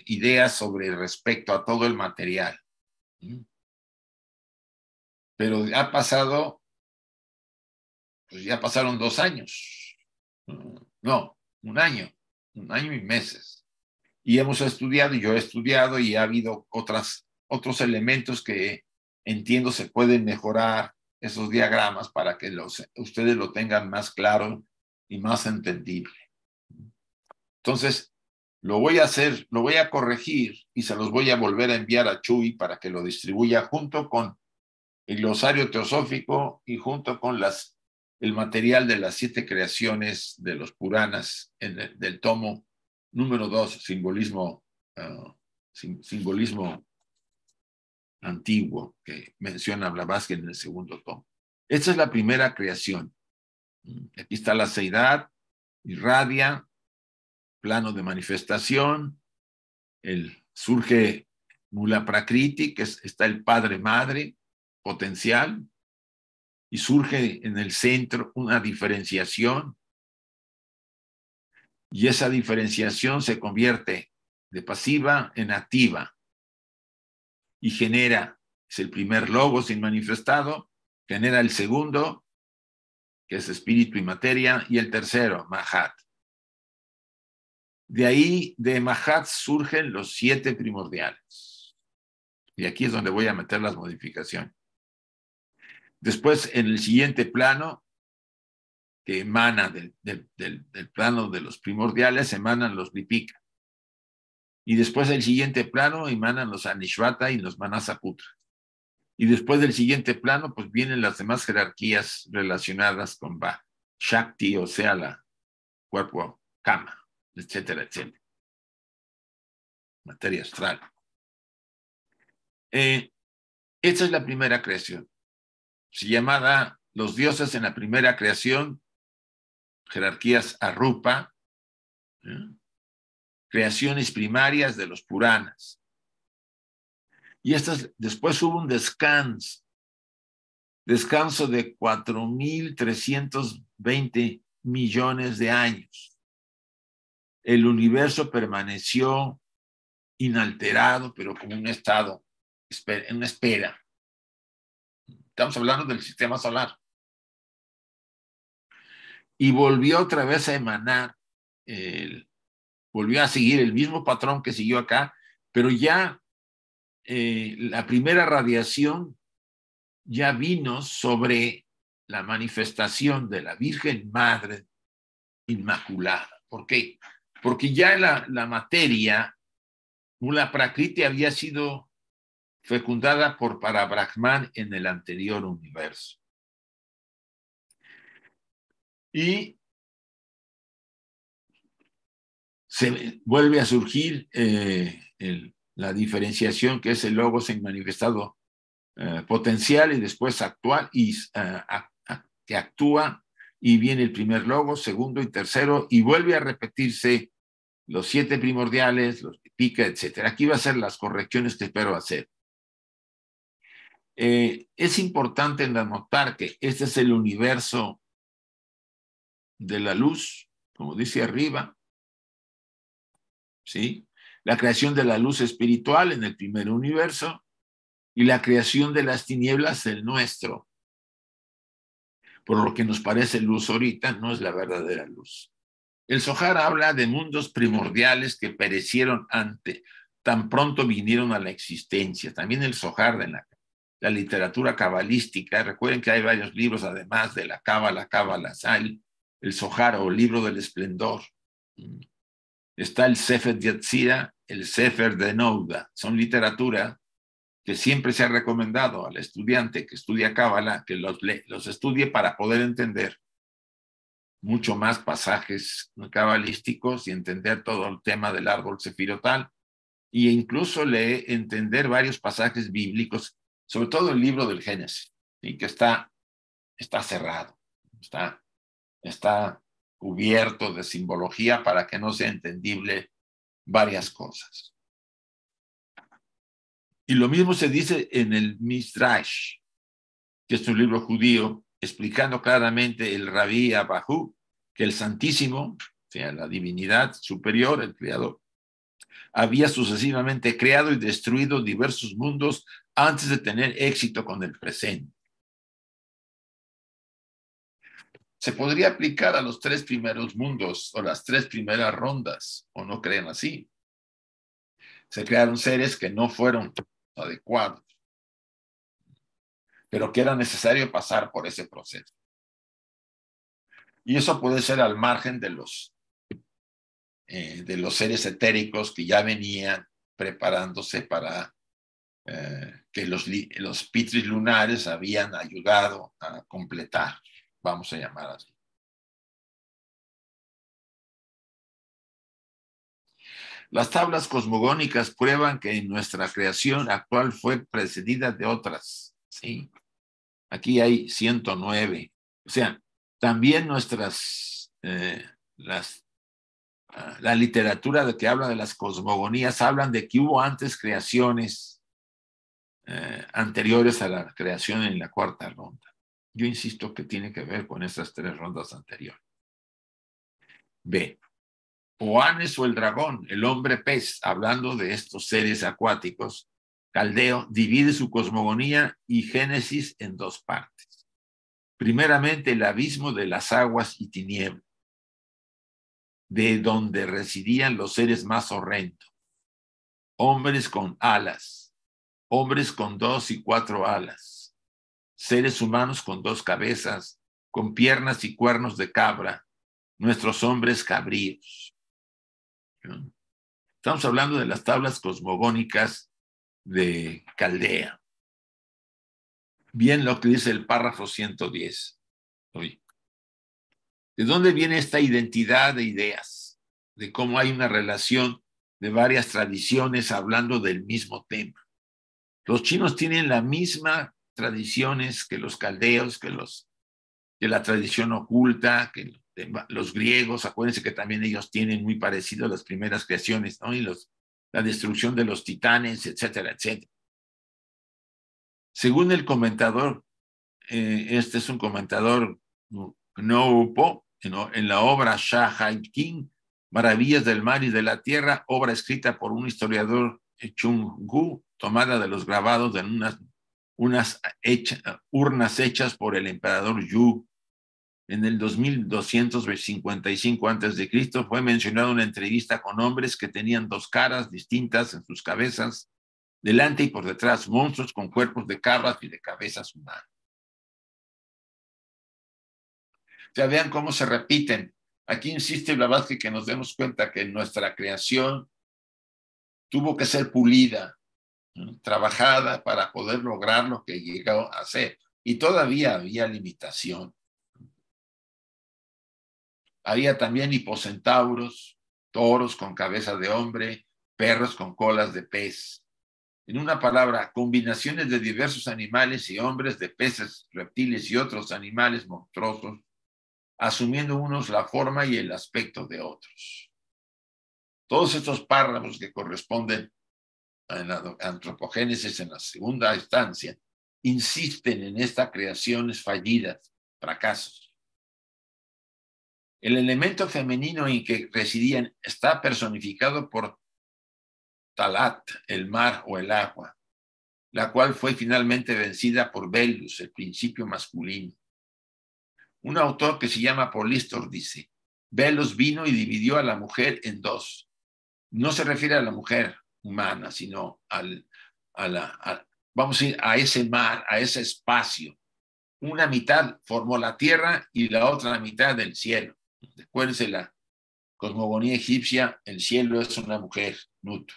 [SPEAKER 1] ideas sobre respecto a todo el material. Pero ha pasado, pues ya pasaron 2 años. No, un año y meses. Y hemos estudiado, y yo he estudiado, y ha habido otros elementos que entiendo se pueden mejorar esos diagramas para que ustedes lo tengan más claro y más entendible. Entonces, lo voy a hacer, lo voy a corregir y se los voy a volver a enviar a Chuy para que lo distribuya junto con el glosario teosófico y junto con el material de las 7 creaciones de los Puranas del tomo número 2, simbolismo antiguo, que menciona Blavatsky en el segundo tomo. Esta es la primera creación. Aquí está la seidad, irradia, plano de manifestación, surge Mula Prakriti, que está el padre-madre potencial, y surge en el centro una diferenciación, y esa diferenciación se convierte de pasiva en activa y es el primer logos manifestado, genera el segundo, que es espíritu y materia, y el tercero, Mahat. De ahí, de Mahat, surgen los 7 primordiales. Y aquí es donde voy a meter las modificaciones. Después, en el siguiente plano, que emana del plano de los primordiales, emanan los Lipika. Y después del siguiente plano emanan los Anishvata y los Manasaputra. Y después del siguiente plano, pues vienen las demás jerarquías relacionadas con Shakti, o sea, la cuerpo, Kama, etcétera, etcétera. Materia astral. Esta es la primera creación. Se llamaba los dioses en la primera creación, jerarquías Arupa, creaciones primarias de los Puranas. Y después hubo un descanso de 4.320 millones de años. El universo permaneció inalterado, pero como un estado, en una espera. Estamos hablando del sistema solar. Y volvió otra vez a emanar, volvió a seguir el mismo patrón que siguió acá, pero ya la primera radiación ya vino sobre la manifestación de la Virgen Madre Inmaculada. ¿Por qué? Porque ya la materia, Mula Prakriti, había sido fecundada por Parabrahman en el anterior universo. Y se vuelve a surgir la diferenciación que es el logos en manifestado potencial y después actual, y que actúa, y viene el primer logos, segundo y tercero, y vuelve a repetirse los 7 primordiales, los que pica, etc. Aquí va a ser las correcciones que espero hacer. Es importante notar que este es el universo de la luz, como dice arriba, ¿sí? La creación de la luz espiritual en el primer universo y la creación de las tinieblas, el nuestro. Por lo que nos parece luz ahorita, no es la verdadera luz. El Zohar habla de mundos primordiales que perecieron tan pronto vinieron a la existencia. También el Zohar de la literatura cabalística. Recuerden que hay varios libros, además de la Cábala, el Zohar o Libro del Esplendor. Está el Sefer Yetzira, el Sefer de Nouda. Son literatura que siempre se ha recomendado al estudiante que estudia Cábala que los estudie para poder entender mucho más pasajes cabalísticos y entender todo el tema del árbol sefirotal, e incluso entender varios pasajes bíblicos, sobre todo el libro del Génesis, y que está cerrado, está cubierto de simbología para que no sea entendible varias cosas. Y lo mismo se dice en el Midrash, que es un libro judío, explicando claramente el Rabí Abajú, que el Santísimo, o sea, la divinidad superior, el Creador, había sucesivamente creado y destruido diversos mundos antes de tener éxito con el presente. Se podría aplicar a los 3 primeros mundos o las 3 primeras rondas, o no creen así. Se crearon seres que no fueron adecuados, pero que era necesario pasar por ese proceso. Y eso puede ser al margen de los seres etéricos que ya venían preparándose para que los pitris lunares habían ayudado a completar, vamos a llamar así. Las tablas cosmogónicas prueban que nuestra creación actual fue precedida de otras, ¿sí? Aquí hay 109. O sea, también la literatura de que habla de las cosmogonías hablan de que hubo antes creaciones anteriores a la creación en la 4ª ronda. Yo insisto que tiene que ver con esas 3 rondas anteriores. B. Oanes o el dragón, el hombre pez, hablando de estos seres acuáticos, Caldeo divide su cosmogonía y Génesis en 2 partes. Primeramente, el abismo de las aguas y tinieblas, de donde residían los seres más horrendos, hombres con alas, hombres con 2 y 4 alas, seres humanos con 2 cabezas, con piernas y cuernos de cabra, nuestros hombres cabríos. Estamos hablando de las tablas cosmogónicas de Caldea. Bien lo que dice el párrafo 110. Oye, ¿de dónde viene esta identidad de ideas? De cómo hay una relación de varias tradiciones hablando del mismo tema. Los chinos tienen la misma tradiciones que los caldeos, que la tradición oculta, que los griegos. Acuérdense que también ellos tienen muy parecido a las primeras creaciones, ¿no? Y la destrucción de los titanes, etcétera, etcétera. Según el comentador, este es un comentador Noupo, en la obra Shah Hai-King, Maravillas del Mar y de la Tierra, obra escrita por un historiador Chung Gu, tomada de los grabados de unas urnas hechas por el emperador Yu. En el 2255 a.C. fue mencionada una entrevista con hombres que tenían 2 caras distintas en sus cabezas, delante y por detrás, monstruos con cuerpos de cabras y de cabezas humanas. O sea, vean cómo se repiten. Aquí insiste Blavatsky que nos demos cuenta que nuestra creación tuvo que ser pulida, ¿no? Trabajada para poder lograr lo que llegó a ser. Y todavía había limitación. Había también hipocentauros, toros con cabeza de hombre, perros con colas de pez. En una palabra, combinaciones de diversos animales y hombres, de peces, reptiles y otros animales monstruosos, asumiendo unos la forma y el aspecto de otros. Todos estos párrafos que corresponden a la antropogénesis en la segunda instancia insisten en estas creaciones fallidas, fracasos. El elemento femenino en que residían está personificado por Talat, el mar o el agua, la cual fue finalmente vencida por Belus, el principio masculino. Un autor que se llama Polístor dice, Belus vino y dividió a la mujer en dos. No se refiere a la mujer humana, sino vamos a ir a ese mar, a ese espacio. Una mitad formó la tierra y la otra mitad del cielo. Recuérdense la cosmogonía egipcia, el cielo es una mujer, Nut.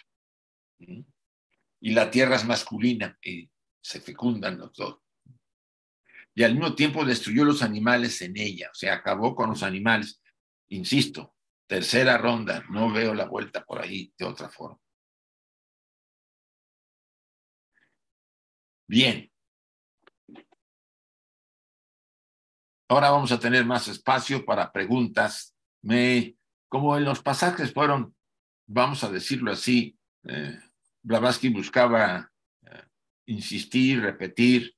[SPEAKER 1] Y la tierra es masculina y se fecundan los dos. Y al mismo tiempo destruyó los animales en ella, o sea, acabó con los animales. Insisto, tercera ronda, no veo la vuelta por ahí de otra forma. Bien. Ahora vamos a tener más espacio para preguntas. Como en los pasajes fueron, vamos a decirlo así, Blavatsky buscaba insistir, repetir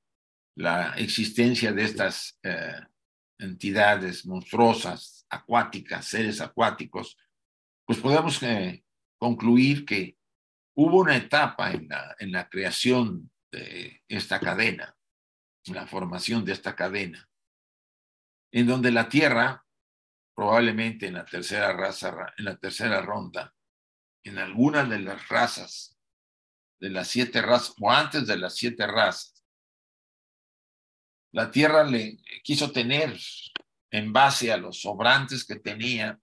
[SPEAKER 1] la existencia de estas entidades monstruosas, acuáticas, seres acuáticos, pues podemos concluir que hubo una etapa en la creación de esta cadena, en la formación de esta cadena, en donde la Tierra, probablemente en la tercera ronda, en alguna de las razas, de las 7 razas, o antes de las 7 razas, la Tierra le quiso tener, en base a los sobrantes que tenía,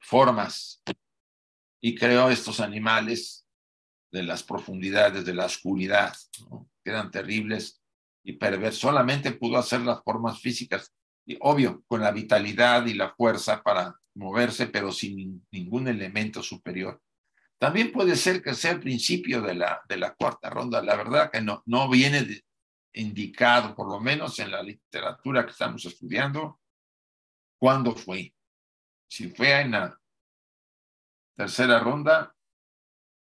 [SPEAKER 1] formas, y creó estos animales de las profundidades, de la oscuridad, ¿no? Que eran terribles y perversos. Solamente pudo hacer las formas físicas, y obvio, con la vitalidad y la fuerza para moverse, pero sin ningún elemento superior. También puede ser que sea el principio de la cuarta ronda. La verdad que no viene indicado, por lo menos en la literatura que estamos estudiando, cuándo fue. Si fue en la tercera ronda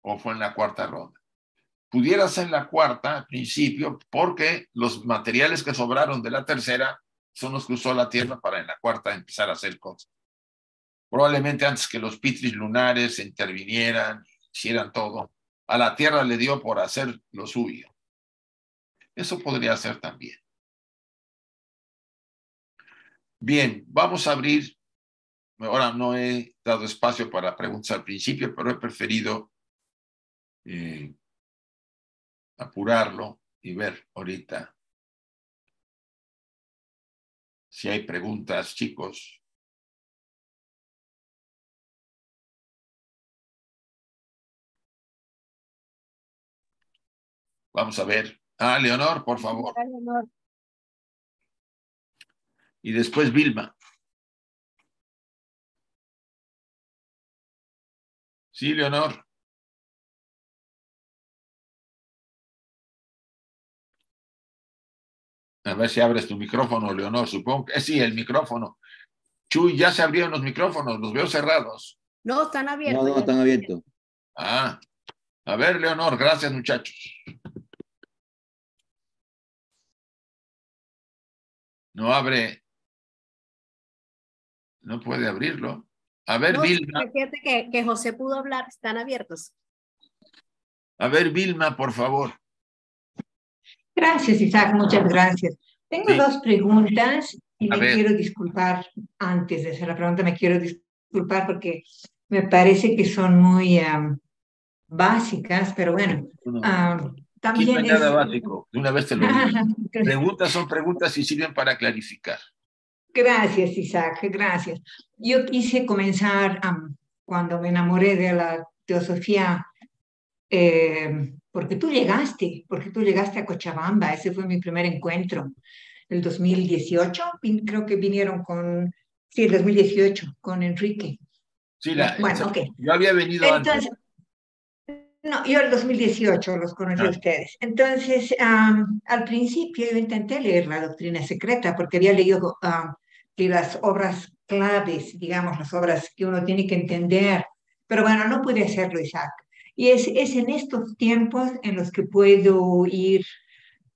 [SPEAKER 1] o fue en la cuarta ronda. Pudiera ser en la cuarta al principio, porque los materiales que sobraron de la tercera son los que usó la Tierra para en la cuarta empezar a hacer cosas. Probablemente antes que los pitris lunares intervinieran, hicieran todo, a la Tierra le dio por hacer lo suyo. Eso podría ser también. Bien, vamos a abrir. Ahora no he dado espacio para preguntas al principio, pero he preferido apurarlo y ver ahorita si hay preguntas, chicos. Vamos a ver. Leonor, por favor.
[SPEAKER 2] Leonor.
[SPEAKER 1] Y después Vilma. Sí, Leonor. A ver si abres tu micrófono, Leonor. Supongo que sí, el micrófono. Chuy, ya se abrieron los micrófonos, los veo cerrados.
[SPEAKER 2] No, están abiertos.
[SPEAKER 3] No, están abiertos.
[SPEAKER 1] A ver, Leonor, gracias, muchachos. No abre. No puede abrirlo. A ver,
[SPEAKER 2] No,
[SPEAKER 1] Vilma.
[SPEAKER 2] fíjate que José pudo hablar, están abiertos.
[SPEAKER 1] A ver, Vilma, por favor.
[SPEAKER 4] Gracias, Isaac, muchas gracias. Tengo
[SPEAKER 1] Sí.
[SPEAKER 4] 2 preguntas y
[SPEAKER 1] A
[SPEAKER 4] me
[SPEAKER 1] ver.
[SPEAKER 4] quiero disculpar. Antes de hacer la pregunta, me quiero disculpar porque me parece que son muy básicas, pero bueno.
[SPEAKER 1] Aquí no
[SPEAKER 4] También
[SPEAKER 1] hay nada básico. De una vez te lo digo. Preguntas son preguntas y sirven para clarificar.
[SPEAKER 4] Gracias, Isaac, gracias. Yo quise comenzar cuando me enamoré de la teosofía, porque tú llegaste a Cochabamba, ese fue mi primer encuentro, el 2018, creo que vinieron sí, el 2018, con Enrique.
[SPEAKER 1] Sí,
[SPEAKER 4] Bueno, ok.
[SPEAKER 1] yo había venido antes.
[SPEAKER 4] Entonces, no, yo el 2018 los conocí a
[SPEAKER 1] Ah,
[SPEAKER 4] ustedes. Entonces, al principio yo intenté leer la doctrina secreta porque había leído que las obras claves, digamos, las obras que uno tiene que entender, pero bueno, no pude hacerlo, Isaac. Y es en estos tiempos en los que puedo ir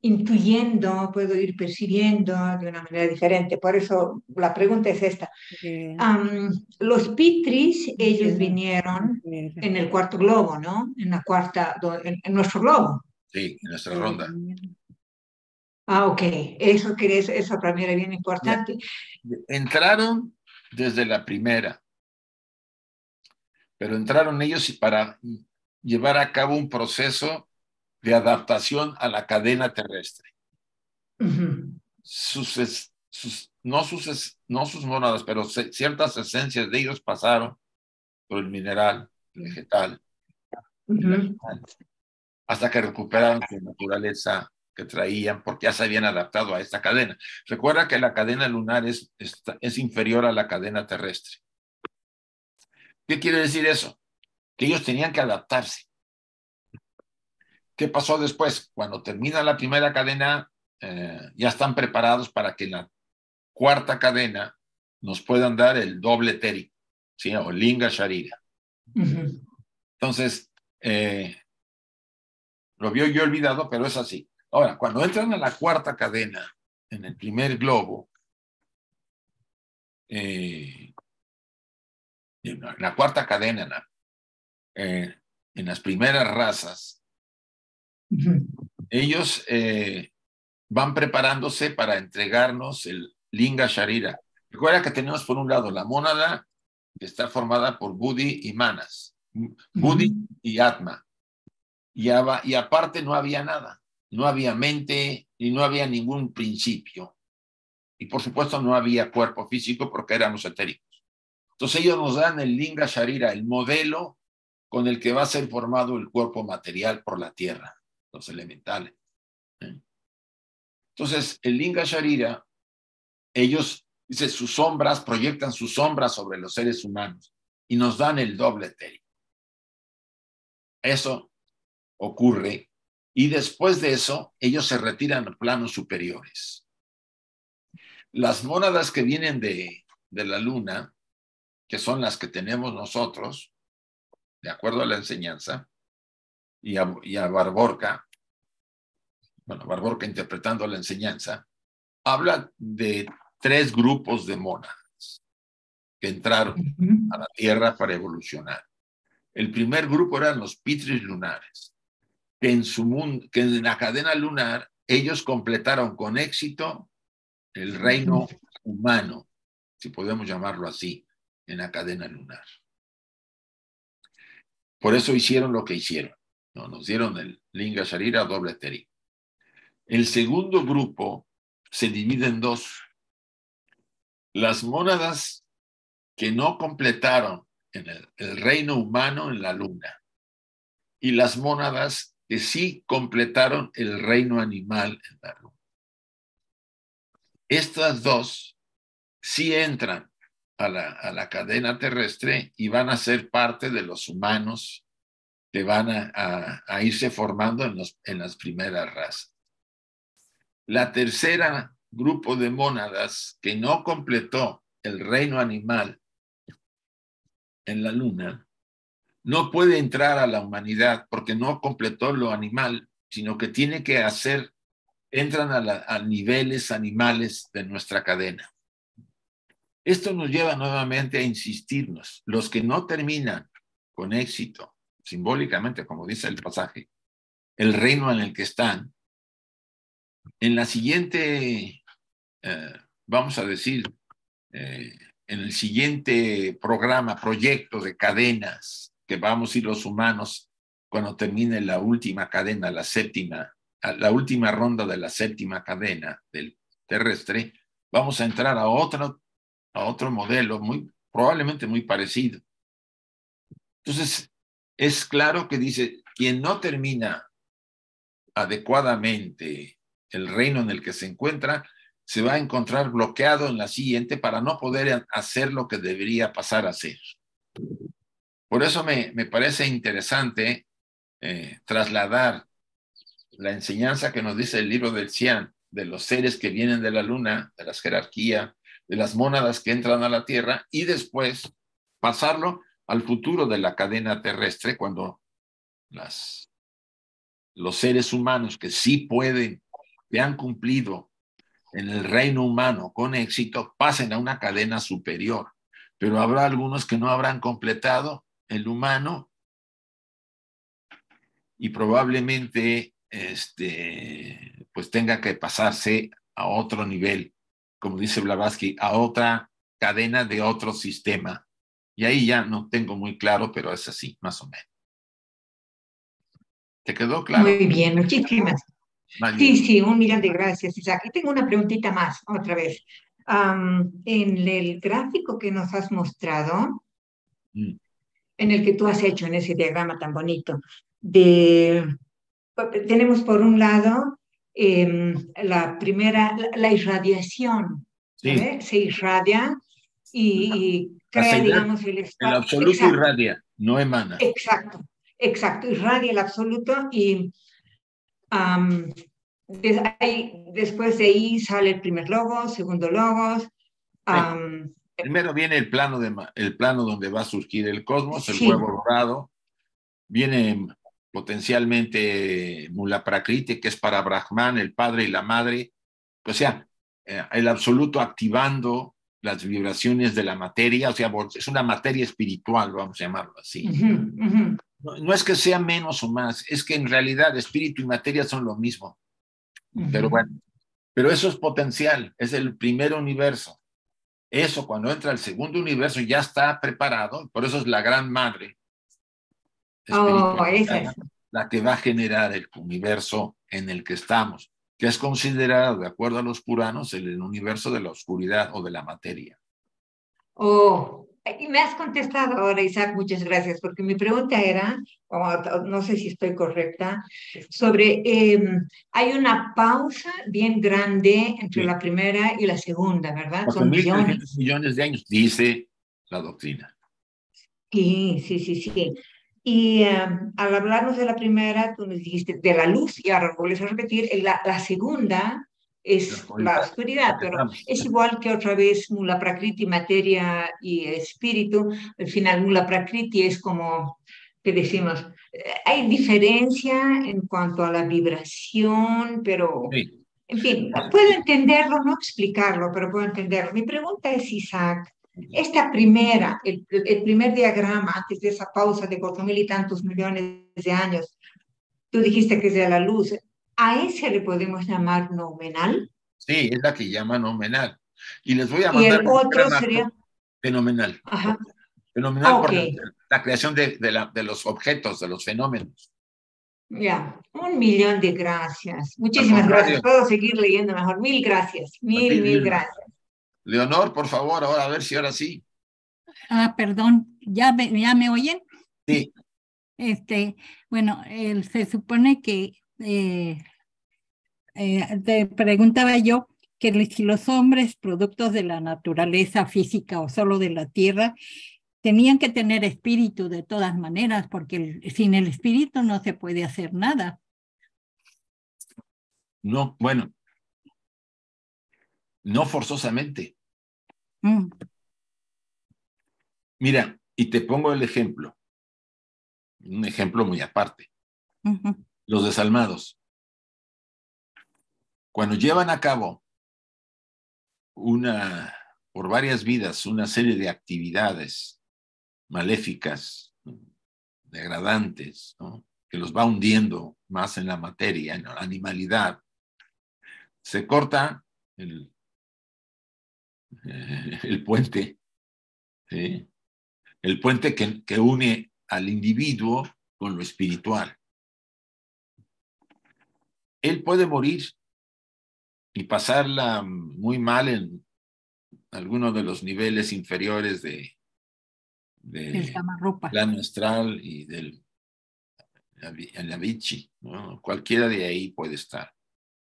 [SPEAKER 4] intuyendo, puedo ir percibiendo de una manera diferente. Por eso la pregunta es esta. Los Pitris, ellos vinieron en el cuarto globo, ¿no? En la cuarta, en nuestro globo.
[SPEAKER 1] sí, en nuestra ronda.
[SPEAKER 4] Ah, ok. Eso para mí era bien
[SPEAKER 1] Ya,
[SPEAKER 4] importante.
[SPEAKER 1] entraron desde la primera, pero entraron ellos para llevar a cabo un proceso de adaptación a la cadena terrestre.
[SPEAKER 4] Ujú,
[SPEAKER 1] No sus mónadas, pero ciertas esencias de ellos pasaron por el mineral, el vegetal, el
[SPEAKER 4] ujú.
[SPEAKER 1] animal, hasta que recuperaron su naturaleza que traían, porque ya se habían adaptado a esta cadena. Recuerda que la cadena lunar es inferior a la cadena terrestre. ¿Qué quiere decir eso? Que ellos tenían que adaptarse. ¿Qué pasó después? Cuando termina la primera cadena, ya están preparados para que en la cuarta cadena nos puedan dar el doble etérico, ¿sí? O Linga Sharira.
[SPEAKER 4] Ujú.
[SPEAKER 1] Entonces, lo vio yo olvidado, pero es así. Ahora, cuando entran a la cuarta cadena, en el primer globo, en la cuarta cadena, en las primeras razas,
[SPEAKER 4] Ujú.
[SPEAKER 1] ellos van preparándose para entregarnos el Linga Sharira. Recuerda que tenemos por un lado la mónada, que está formada por Buddhi y Manas, Buddhi
[SPEAKER 4] Ujú.
[SPEAKER 1] y Atma. Y aparte no había nada, no había mente y no había ningún principio. Y por supuesto no había cuerpo físico porque éramos etéricos. Entonces ellos nos dan el Linga Sharira, el modelo con el que va a ser formado el cuerpo material por la tierra, los elementales. Entonces el Linga Sharira, ellos, dice, sus sombras, proyectan sus sombras sobre los seres humanos y nos dan el doble etérico. Eso ocurre y después de eso ellos se retiran a planos superiores. Las mónadas que vienen de la luna, que son las que tenemos nosotros, de acuerdo a la enseñanza, y a Barborca, bueno, Barborca interpretando la enseñanza, habla de 3 grupos de mónadas que entraron
[SPEAKER 4] Ujú.
[SPEAKER 1] a la Tierra para evolucionar. El primer grupo eran los pitris lunares, que que en la cadena lunar ellos completaron con éxito el reino humano, si podemos llamarlo así, en la cadena lunar. Por eso hicieron lo que hicieron, ¿no? Nos dieron el Linga Sharira doble etérico. El segundo grupo se divide en 2. Las mónadas que no completaron en el reino humano en la luna y las mónadas que sí completaron el reino animal en la luna. Estas 2 sí entran a la cadena terrestre y van a ser parte de los humanos que van a irse formando en las primeras razas. La tercera grupo de mónadas que no completó el reino animal en la luna no puede entrar a la humanidad porque no completó lo animal, sino que tiene que entran a niveles animales de nuestra cadena. Esto nos lleva nuevamente a insistirnos, los que no terminan con éxito, simbólicamente, como dice el pasaje, el reino en el que están, en la siguiente, vamos a decir, en el siguiente programa, proyecto de cadenas que vamos a ir los humanos cuando termine la última cadena, la última ronda de la séptima cadena del terrestre, vamos a entrar a otro modelo probablemente muy parecido, Entonces, es claro que dice, quien no termina adecuadamente el reino en el que se encuentra, se va a encontrar bloqueado en la siguiente para no poder hacer lo que debería pasar a hacer. Por eso me parece interesante trasladar la enseñanza que nos dice el libro del Cian, de los seres que vienen de la luna, de las jerarquías, de las mónadas que entran a la Tierra, y después pasarlo al futuro de la cadena terrestre, cuando los seres humanos que sí pueden, que han cumplido en el reino humano con éxito, pasen a una cadena superior. Pero habrá algunos que no habrán completado el humano y probablemente pues tenga que pasarse a otro nivel, como dice Blavatsky, a otra cadena de otro sistema. Y ahí ya no tengo muy claro, pero es así, más o menos. ¿Te quedó claro?
[SPEAKER 4] Muy bien, muchísimas.
[SPEAKER 1] Nadie.
[SPEAKER 4] Sí, sí, un millón de gracias, Isaac. Y tengo una preguntita más, otra vez. En el gráfico que nos has mostrado, en el que tú has hecho en ese diagrama tan bonito, tenemos por un lado la primera, la irradiación, ¿no
[SPEAKER 1] Sí,
[SPEAKER 4] ve? Se irradia y
[SPEAKER 1] la
[SPEAKER 4] crea,
[SPEAKER 1] señal,
[SPEAKER 4] digamos, el
[SPEAKER 1] el
[SPEAKER 4] espacio.
[SPEAKER 1] absoluto
[SPEAKER 4] Exacto,
[SPEAKER 1] irradia, no emana.
[SPEAKER 4] exacto, exacto. Irradia el absoluto y am, después de ahí sale el primer logo, segundo logo.
[SPEAKER 1] Sí.
[SPEAKER 4] am,
[SPEAKER 1] Primero viene el plano donde va a surgir el cosmos, el
[SPEAKER 4] sí,
[SPEAKER 1] huevo dorado. Viene potencialmente Mula Prakriti, que es para Brahman, el padre y la madre. O sea, el absoluto activando las vibraciones de la materia, o sea, es una materia espiritual, vamos a llamarlo así.
[SPEAKER 4] ujú, ujú,
[SPEAKER 1] No es que sea menos o más, es que en realidad espíritu y materia son lo mismo. Pero
[SPEAKER 4] ujú.
[SPEAKER 1] bueno, pero eso es potencial, es el primer universo. Eso cuando entra el segundo universo ya está preparado, por eso es la gran madre
[SPEAKER 4] Oh, esa
[SPEAKER 1] espiritual
[SPEAKER 4] es.
[SPEAKER 1] la que va a generar el universo en el que estamos, que es considerado, de acuerdo a los puranos, el universo de la oscuridad o de la materia.
[SPEAKER 4] Oh, y me has contestado ahora, Isaac, muchas gracias, porque mi pregunta era, no sé si estoy correcta, sobre, hay una pausa bien grande entre
[SPEAKER 1] Sí.
[SPEAKER 4] la primera y la segunda, ¿verdad? Son
[SPEAKER 1] 4.300
[SPEAKER 4] millones.
[SPEAKER 1] millones de años, dice la doctrina.
[SPEAKER 4] Sí, sí, sí, sí. Y al hablarnos de la primera, tú nos dijiste de la luz, y ahora vuelves a repetir, la segunda
[SPEAKER 1] La
[SPEAKER 4] es la
[SPEAKER 1] oscuridad,
[SPEAKER 4] oscuridad,
[SPEAKER 1] la que
[SPEAKER 4] pero
[SPEAKER 1] estamos.
[SPEAKER 4] es igual que otra vez Mula Prakriti, materia y espíritu. Al final, Mula Prakriti es como, ¿qué decimos? Hay diferencia en cuanto a la vibración, pero,
[SPEAKER 1] Sí.
[SPEAKER 4] en fin, puedo entenderlo, no explicarlo, pero puedo entenderlo. Mi pregunta es, Isaac, esta primera, el primer diagrama, antes de esa pausa de 4.000 y tantos millones de años, tú dijiste que es de la luz. ¿A ese le podemos llamar nominal?
[SPEAKER 1] Sí, es la que llaman nominal. Y les voy a
[SPEAKER 4] Y
[SPEAKER 1] mandar
[SPEAKER 4] el
[SPEAKER 1] un
[SPEAKER 4] otro
[SPEAKER 1] diagrama
[SPEAKER 4] sería,
[SPEAKER 1] fenomenal.
[SPEAKER 4] ajá,
[SPEAKER 1] Fenomenal
[SPEAKER 4] ok,
[SPEAKER 1] por la creación de los objetos, de los fenómenos.
[SPEAKER 4] ya, 1 millón de gracias.
[SPEAKER 1] Al
[SPEAKER 4] Muchísimas gracias.
[SPEAKER 1] contrario,
[SPEAKER 4] Puedo seguir leyendo mejor. Mil gracias,
[SPEAKER 1] a ti,
[SPEAKER 4] mil
[SPEAKER 1] Vilma.
[SPEAKER 4] gracias.
[SPEAKER 1] Leonor, por favor, ahora a ver si ahora sí.
[SPEAKER 3] Perdón, ¿ya me oyen?
[SPEAKER 1] Sí,
[SPEAKER 3] Bueno, se supone que te preguntaba yo que si los hombres, productos de la naturaleza física o solo de la tierra, tenían que tener espíritu de todas maneras, porque sin el espíritu no se puede hacer nada.
[SPEAKER 1] no, bueno, no forzosamente.
[SPEAKER 3] Mm,
[SPEAKER 1] Mira, y te pongo el ejemplo, un ejemplo muy aparte.
[SPEAKER 3] ujú,
[SPEAKER 1] Los desalmados, cuando llevan a cabo por varias vidas, una serie de actividades maléficas, degradantes, ¿no? Que los va hundiendo más en la materia, en la animalidad, se corta el, el puente, ¿sí? El puente que une al individuo con lo espiritual. Él puede morir y pasarla muy mal en algunos de los niveles inferiores
[SPEAKER 3] del
[SPEAKER 1] de
[SPEAKER 3] Camarropa.
[SPEAKER 1] plano astral y del el Avicii, ¿no? Cualquiera de ahí puede estar.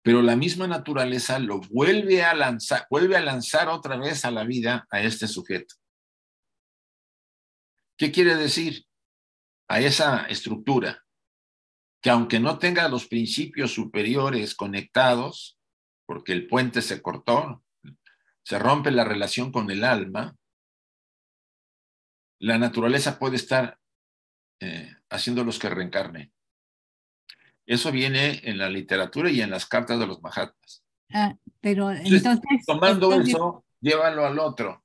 [SPEAKER 1] Pero la misma naturaleza lo vuelve a lanzar otra vez a la vida a este sujeto. ¿Qué quiere decir? A esa estructura, que aunque no tenga los principios superiores conectados, porque el puente se cortó, se rompe la relación con el alma, la naturaleza puede estar haciéndolos que reencarnen. Eso viene en la literatura y en las cartas de los Mahatmas.
[SPEAKER 3] Pero
[SPEAKER 1] Entonces,
[SPEAKER 3] entonces,
[SPEAKER 1] tomando eso, llévalo al otro.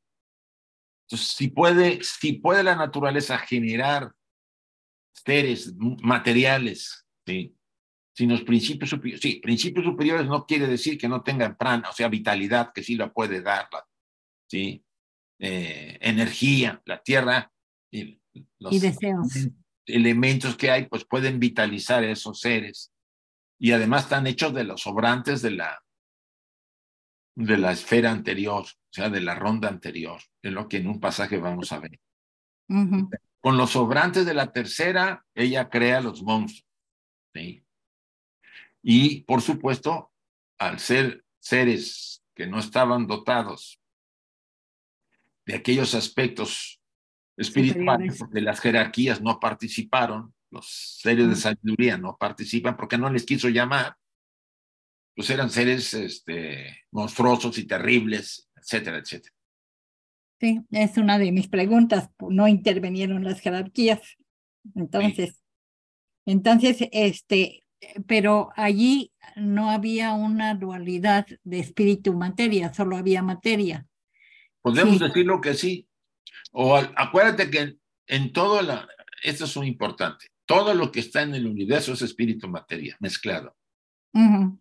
[SPEAKER 1] Entonces, si puede la naturaleza generar seres materiales, ¿sí? Sin los principios superiores, sí, principios superiores no quiere decir que no tengan prana, o sea, vitalidad, que sí la puede dar, ¿sí? Energía, la tierra, y
[SPEAKER 3] y
[SPEAKER 1] los
[SPEAKER 3] deseos.
[SPEAKER 1] elementos que hay, pues pueden vitalizar esos seres. Y además están hechos de los sobrantes de la esfera anterior, o sea, de la ronda anterior, es lo que en un pasaje vamos a ver.
[SPEAKER 3] Uh-huh.
[SPEAKER 1] Con los sobrantes de la tercera, ella crea los monstruos, ¿sí? Y, por supuesto, al ser seres que no estaban dotados de aquellos aspectos espirituales,
[SPEAKER 3] Superiores.
[SPEAKER 1] porque las jerarquías no participaron, los seres de sabiduría no participan porque no les quiso llamar, pues eran seres monstruosos y terribles, etcétera, etcétera.
[SPEAKER 3] Sí, es una de mis preguntas. No intervinieron las jerarquías.
[SPEAKER 1] Sí.
[SPEAKER 3] Entonces, pero allí no había una dualidad de espíritu-materia, solo había materia.
[SPEAKER 1] Podemos
[SPEAKER 3] Sí.
[SPEAKER 1] decirlo que sí. O acuérdate que en todo esto es muy importante, todo lo que está en el universo es espíritu-materia, mezclado.
[SPEAKER 3] Uh-huh.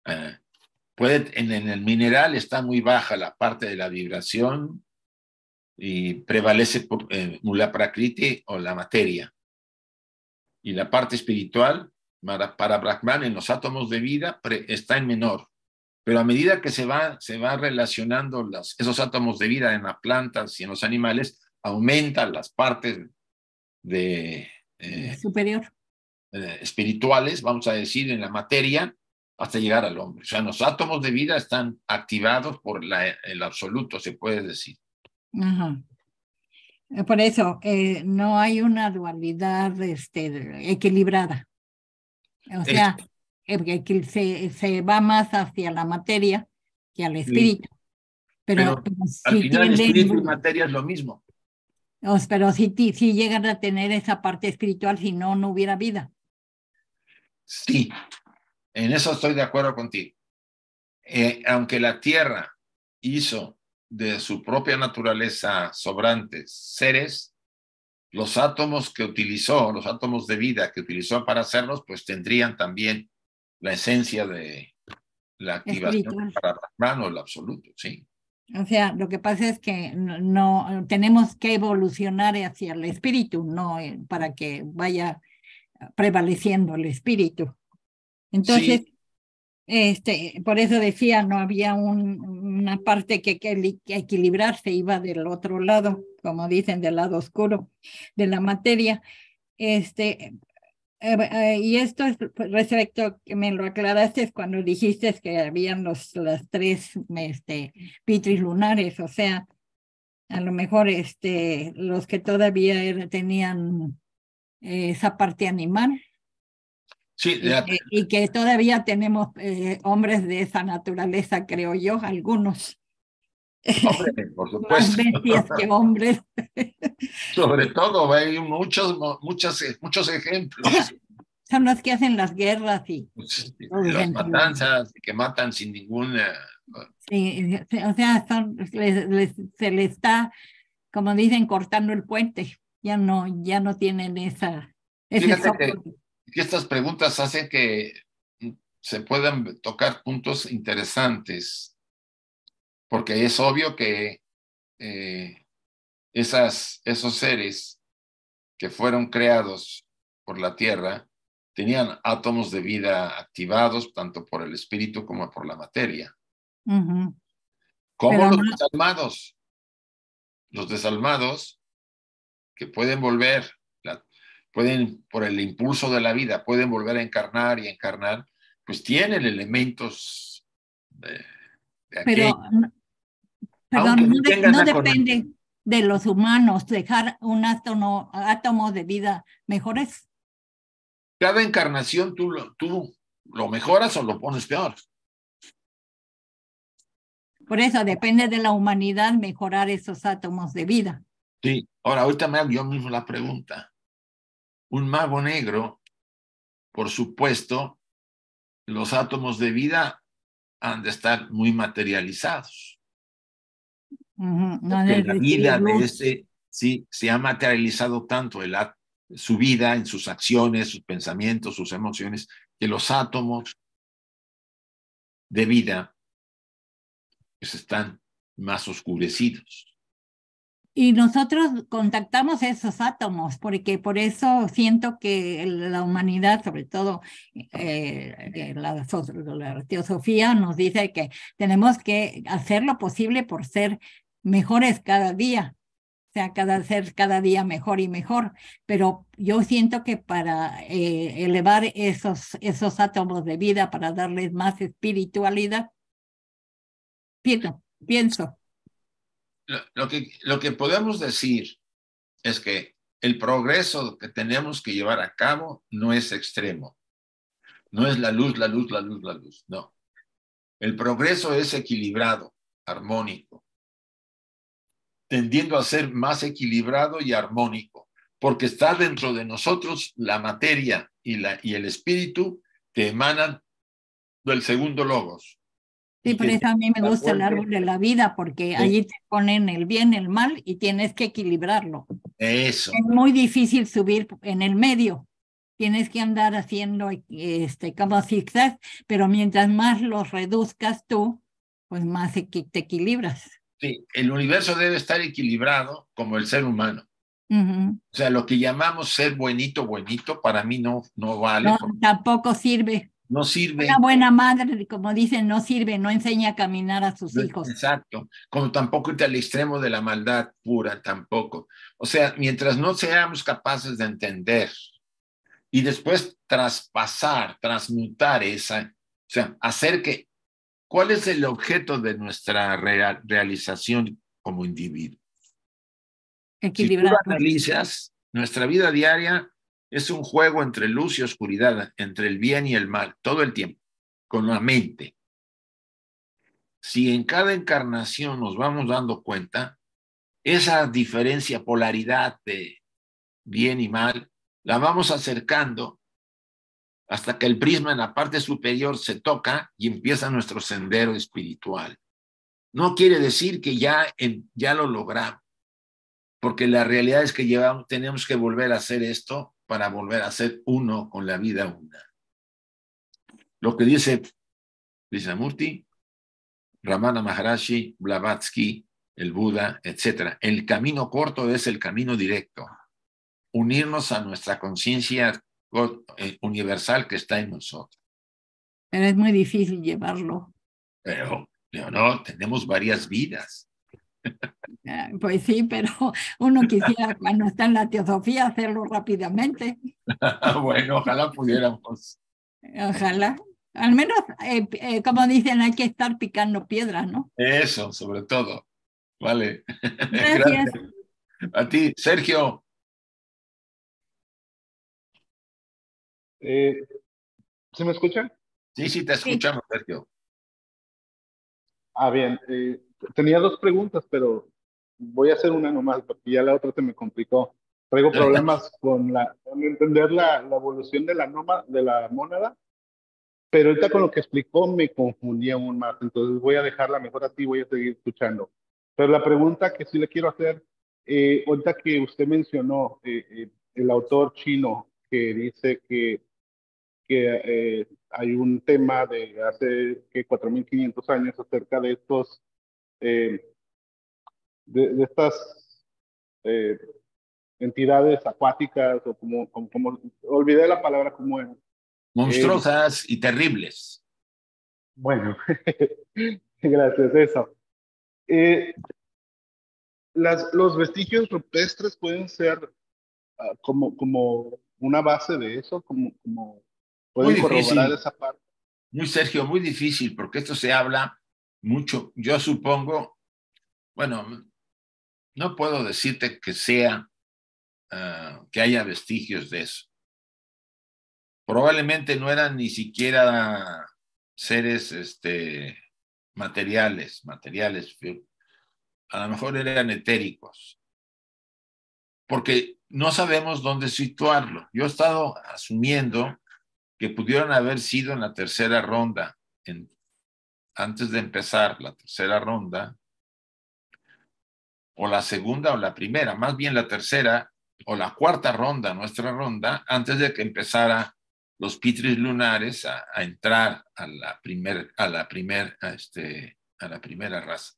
[SPEAKER 1] En el mineral está muy baja la parte de la vibración y prevalece Mula Prakriti o la materia. Y la parte espiritual, para Brahman, en los átomos de vida, está en menor. Pero a medida que se va relacionando esos átomos de vida en las plantas y en los animales, aumentan las partes de
[SPEAKER 3] superior.
[SPEAKER 1] espirituales, vamos a decir, en la materia, hasta llegar al hombre. O sea, los átomos de vida están activados por el absoluto, se puede decir.
[SPEAKER 3] Ajá. Por eso, no hay una dualidad equilibrada. O sea, que se va más hacia la materia que al espíritu.
[SPEAKER 1] Pero
[SPEAKER 3] Pero
[SPEAKER 1] al
[SPEAKER 3] si
[SPEAKER 1] final,
[SPEAKER 3] tienden,
[SPEAKER 1] espíritu y materia es lo mismo.
[SPEAKER 3] pero si llegan a tener esa parte espiritual, si no, no hubiera vida.
[SPEAKER 1] Sí, en eso estoy de acuerdo contigo. Aunque la Tierra hizo de su propia naturaleza sobrantes seres, los átomos los átomos de vida que utilizó para hacerlos, pues tendrían también la esencia de la activación
[SPEAKER 3] Espiritual.
[SPEAKER 1] para Brahman o el absoluto, sí.
[SPEAKER 3] O sea, lo que pasa es que no tenemos que evolucionar hacia el espíritu, no para que vaya prevaleciendo el espíritu. Entonces,
[SPEAKER 1] Sí,
[SPEAKER 3] por eso decía, no había una parte que equilibrarse, iba del otro lado, como dicen, del lado oscuro de la materia. Y esto es respecto que me lo aclaraste es cuando dijiste que habían las tres pitris lunares, o sea, a lo mejor los que todavía tenían esa parte animal.
[SPEAKER 1] sí,
[SPEAKER 3] Y que todavía tenemos hombres de esa naturaleza, creo yo, algunos.
[SPEAKER 1] hombre, por
[SPEAKER 3] Más
[SPEAKER 1] supuesto.
[SPEAKER 3] bestias que hombres.
[SPEAKER 1] Sobre todo, hay muchos ejemplos.
[SPEAKER 3] Son los que hacen las guerras y
[SPEAKER 1] Las matanzas que matan sin ninguna.
[SPEAKER 3] sí, o sea, se les está, como dicen, cortando el puente. Ya no tienen ese
[SPEAKER 1] Fíjate
[SPEAKER 3] soporte.
[SPEAKER 1] que estas preguntas hacen que se puedan tocar puntos interesantes, porque es obvio que esos seres que fueron creados por la Tierra tenían átomos de vida activados tanto por el espíritu como por la materia.
[SPEAKER 3] Uh-huh.
[SPEAKER 1] Como
[SPEAKER 3] Pero
[SPEAKER 1] los
[SPEAKER 3] no,
[SPEAKER 1] desalmados. Los desalmados que pueden volver, pueden, por el impulso de la vida, pueden volver a encarnar y encarnar, pues tienen elementos de aquello.
[SPEAKER 3] Pero,
[SPEAKER 1] Aunque
[SPEAKER 3] perdón,
[SPEAKER 1] no tengan
[SPEAKER 3] no
[SPEAKER 1] nada con
[SPEAKER 3] depende de los humanos dejar un átomo de vida mejores.
[SPEAKER 1] cada encarnación tú lo mejoras o lo pones peor.
[SPEAKER 3] Por eso depende de la humanidad mejorar esos átomos de vida.
[SPEAKER 1] Sí, ahora ahorita me hago yo mismo la pregunta. Un mago negro, por supuesto, los átomos de vida han de estar muy materializados.
[SPEAKER 3] No
[SPEAKER 1] Porque
[SPEAKER 3] de
[SPEAKER 1] la
[SPEAKER 3] recibir
[SPEAKER 1] vida de
[SPEAKER 3] luz.
[SPEAKER 1] ese, sí, se ha materializado tanto su vida, en sus acciones, sus pensamientos, sus emociones, que los átomos de vida pues, están más oscurecidos.
[SPEAKER 3] Y nosotros contactamos esos átomos, porque por eso siento que la humanidad, sobre todo la teosofía, nos dice que tenemos que hacer lo posible por ser mejores cada día, o sea, ser cada día mejor y mejor. Pero yo siento que para elevar esos átomos de vida, para darles más espiritualidad, pienso.
[SPEAKER 1] Lo que podemos decir es que el progreso que tenemos que llevar a cabo no es extremo. No es la luz, la luz, la luz, la luz. No. El progreso es equilibrado, armónico, tendiendo a ser más equilibrado y armónico, porque está dentro de nosotros la materia y el espíritu que emanan del segundo logos.
[SPEAKER 3] Sí, por eso a mí me gusta el árbol de la vida, porque allí te ponen el bien, el mal y tienes que equilibrarlo.
[SPEAKER 1] Eso.
[SPEAKER 3] Es muy difícil subir en el medio. Tienes que andar haciendo como zigzags, pero mientras más los reduzcas tú, pues más te equilibras.
[SPEAKER 1] Sí, el universo debe estar equilibrado como el ser humano.
[SPEAKER 3] Uh-huh.
[SPEAKER 1] O sea, lo que llamamos ser buenito, buenito, para mí no vale.
[SPEAKER 3] No, tampoco sirve.
[SPEAKER 1] No
[SPEAKER 3] Una
[SPEAKER 1] sirve.
[SPEAKER 3] buena madre, como dicen, no sirve, no enseña a caminar a sus hijos.
[SPEAKER 1] Exacto. Como tampoco irte al extremo de la maldad pura, tampoco. O sea, mientras no seamos capaces de entender y después traspasar, transmutar esa, o sea, hacer que, ¿cuál es el objeto de nuestra realización como individuo? Si tú lo
[SPEAKER 3] Equilibrado.
[SPEAKER 1] analizas, nuestra vida diaria es un juego entre luz y oscuridad, entre el bien y el mal, todo el tiempo, con la mente. Si en cada encarnación nos vamos dando cuenta, esa diferencia, polaridad de bien y mal, la vamos acercando hasta que el prisma en la parte superior se toca y empieza nuestro sendero espiritual. No quiere decir que ya lo logramos, porque la realidad es que tenemos que volver a hacer esto para volver a ser uno con la vida una. Lo que dice Krishnamurti, Ramana Maharashi, Blavatsky, el Buda, etc. El camino corto es el camino directo. Unirnos a nuestra conciencia universal que está en nosotros.
[SPEAKER 3] Pero es muy difícil llevarlo.
[SPEAKER 1] Pero, no, tenemos varias vidas.
[SPEAKER 3] Pues sí, pero uno quisiera cuando está en la teosofía hacerlo rápidamente.
[SPEAKER 1] Bueno, ojalá pudiéramos.
[SPEAKER 3] Ojalá. Al menos, como dicen, hay que estar picando piedras, ¿no?
[SPEAKER 1] Eso, sobre todo. Vale.
[SPEAKER 3] Gracias.
[SPEAKER 1] Gracias. A ti, Sergio.
[SPEAKER 5] ¿Se me escucha?
[SPEAKER 1] Sí, te escuchamos, sí. Sergio.
[SPEAKER 5] Bien. Tenía dos preguntas, pero voy a hacer una nomás, porque ya la otra se me complicó. Traigo problemas con entender la evolución de la mónada, pero ahorita con lo que explicó me confundí aún más, entonces voy a dejarla mejor así, voy a seguir escuchando. Pero la pregunta que sí le quiero hacer, ahorita que usted mencionó el autor chino que dice que hay un tema de hace 4.500 años acerca de estos, de estas entidades acuáticas, o como olvidé la palabra como es.
[SPEAKER 1] Monstruosas y terribles.
[SPEAKER 5] Bueno, gracias, eso. los vestigios rupestres pueden ser como una base de eso, como
[SPEAKER 1] Muy
[SPEAKER 5] pueden corroborar
[SPEAKER 1] difícil,
[SPEAKER 5] esa parte.
[SPEAKER 1] Sergio, muy difícil, porque esto se habla mucho. Yo supongo, bueno, no puedo decirte que sea, que haya vestigios de eso. Probablemente no eran ni siquiera seres materiales, a lo mejor eran etéricos, porque no sabemos dónde situarlo. Yo he estado asumiendo que pudieron haber sido en la tercera ronda, antes de empezar la tercera ronda, o la segunda o la primera, más bien la tercera o la cuarta ronda, nuestra ronda, antes de que empezara los pitris lunares a entrar a la primera raza.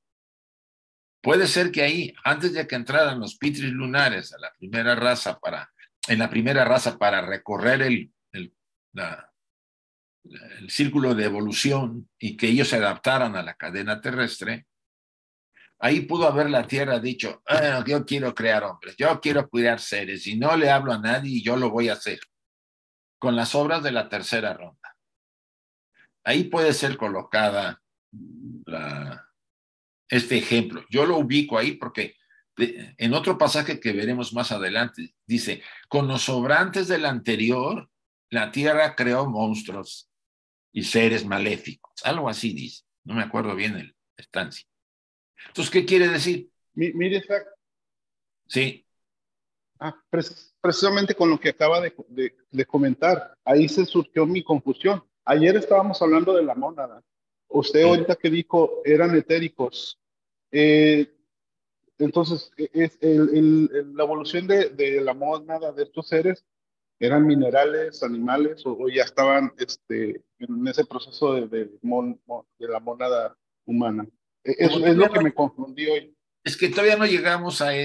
[SPEAKER 1] Puede ser que ahí, antes de que entraran los pitris lunares a la primera raza en la primera raza para recorrer el círculo de evolución y que ellos se adaptaran a la cadena terrestre, ahí pudo haber la Tierra dicho, yo quiero crear hombres, yo quiero cuidar seres y no le hablo a nadie y yo lo voy a hacer con las obras de la tercera ronda. Ahí puede ser colocada este ejemplo. Yo lo ubico ahí porque en otro pasaje que veremos más adelante, dice, con los sobrantes del anterior, la Tierra creó monstruos y seres maléficos. Algo así dice. No me acuerdo bien el estancia. Entonces, ¿qué quiere decir?
[SPEAKER 5] Mire, Zach,
[SPEAKER 1] Sí.
[SPEAKER 5] Precisamente con lo que acaba de comentar, ahí se surgió mi confusión. Ayer estábamos hablando de la mónada. Usted
[SPEAKER 1] Sí.
[SPEAKER 5] ahorita que dijo eran etéricos. Entonces, la evolución de la mónada de estos seres, ¿eran minerales, animales o ya estaban en ese proceso de la mónada humana?
[SPEAKER 1] Como
[SPEAKER 5] Es lo
[SPEAKER 1] todavía
[SPEAKER 5] que
[SPEAKER 1] no,
[SPEAKER 5] me confundí hoy.
[SPEAKER 1] es que todavía no llegamos a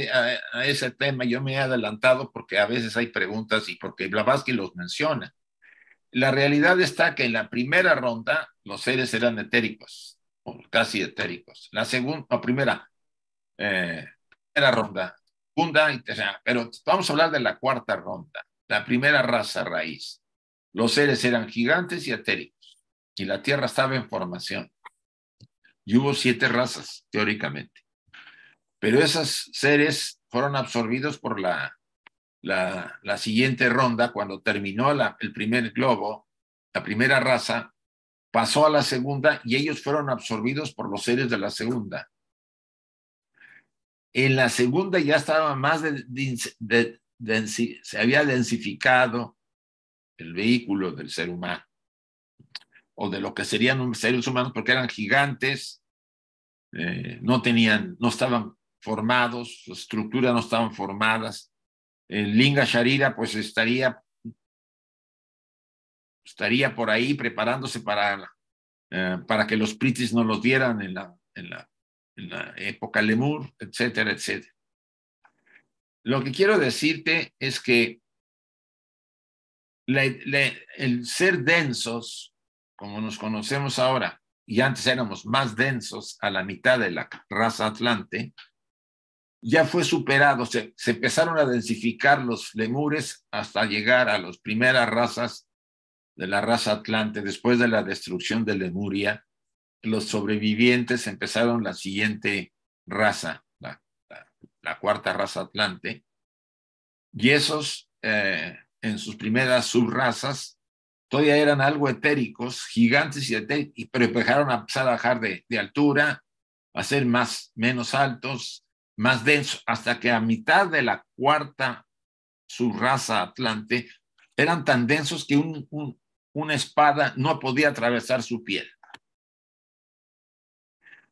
[SPEAKER 1] ese tema. Yo me he adelantado porque a veces hay preguntas y porque Blavatsky los menciona. La realidad está que en la primera ronda los seres eran etéricos, o casi etéricos. La segunda, o primera ronda, segunda y tercera, pero vamos a hablar de la cuarta ronda, la primera raza raíz. Los seres eran gigantes y etéricos, y la Tierra estaba en formación. Y hubo 7 razas, teóricamente. Pero esos seres fueron absorbidos por la siguiente ronda, cuando terminó el primer globo, la primera raza pasó a la segunda y ellos fueron absorbidos por los seres de la segunda. En la segunda ya estaba más se había densificado el vehículo del ser humano, o de lo que serían seres humanos, porque eran gigantes, no estaban formados, sus estructuras no estaban formadas. El Linga Sharira pues estaría por ahí preparándose para que los Pritis no los dieran en la época Lemur, etcétera, etcétera. Lo que quiero decirte es que el ser densos, como nos conocemos ahora, y antes éramos más densos a la mitad de la raza Atlante, ya fue superado. Se empezaron a densificar los lemures hasta llegar a las primeras razas de la raza Atlante. Después de la destrucción de Lemuria, los sobrevivientes empezaron la siguiente raza, la cuarta raza Atlante, y esos en sus primeras subrazas todavía eran algo etéricos, gigantes y etéricos, pero empezaron a empezar a bajar de altura, a ser menos altos, más densos, hasta que a mitad de la cuarta subraza Atlante eran tan densos que una espada no podía atravesar su piel.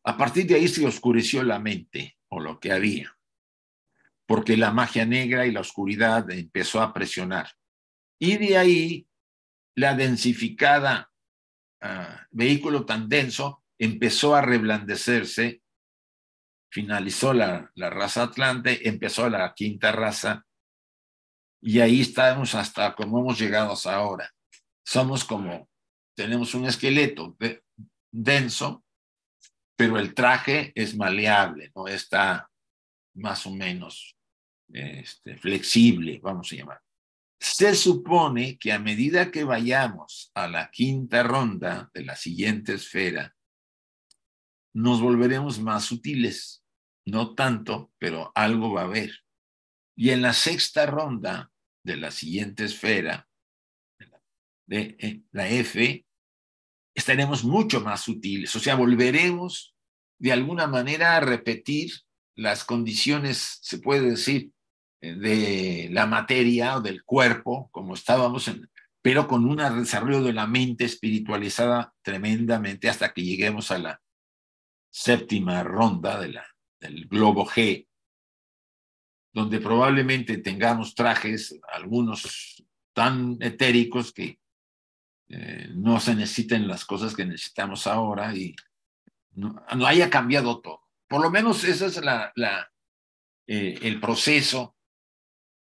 [SPEAKER 1] A partir de ahí se oscureció la mente, o lo que había, porque la magia negra y la oscuridad empezó a presionar. Y de ahí la densificada vehículo tan denso empezó a reblandecerse, finalizó la raza Atlante, empezó la quinta raza, y ahí estamos hasta como hemos llegado hasta ahora. Tenemos un esqueleto denso, pero el traje es maleable, no está más o menos flexible, vamos a llamar. Se supone que a medida que vayamos a la quinta ronda de la siguiente esfera, nos volveremos más sutiles. No tanto, pero algo va a haber. Y en la sexta ronda de la siguiente esfera, de la F, estaremos mucho más sutiles. O sea, volveremos de alguna manera a repetir las condiciones, se puede decir, de la materia o del cuerpo, como estábamos, pero con un desarrollo de la mente espiritualizada tremendamente hasta que lleguemos a la séptima ronda del globo G, donde probablemente tengamos trajes, algunos tan etéricos que no se necesiten las cosas que necesitamos ahora y no haya cambiado todo. Por lo menos ese es el proceso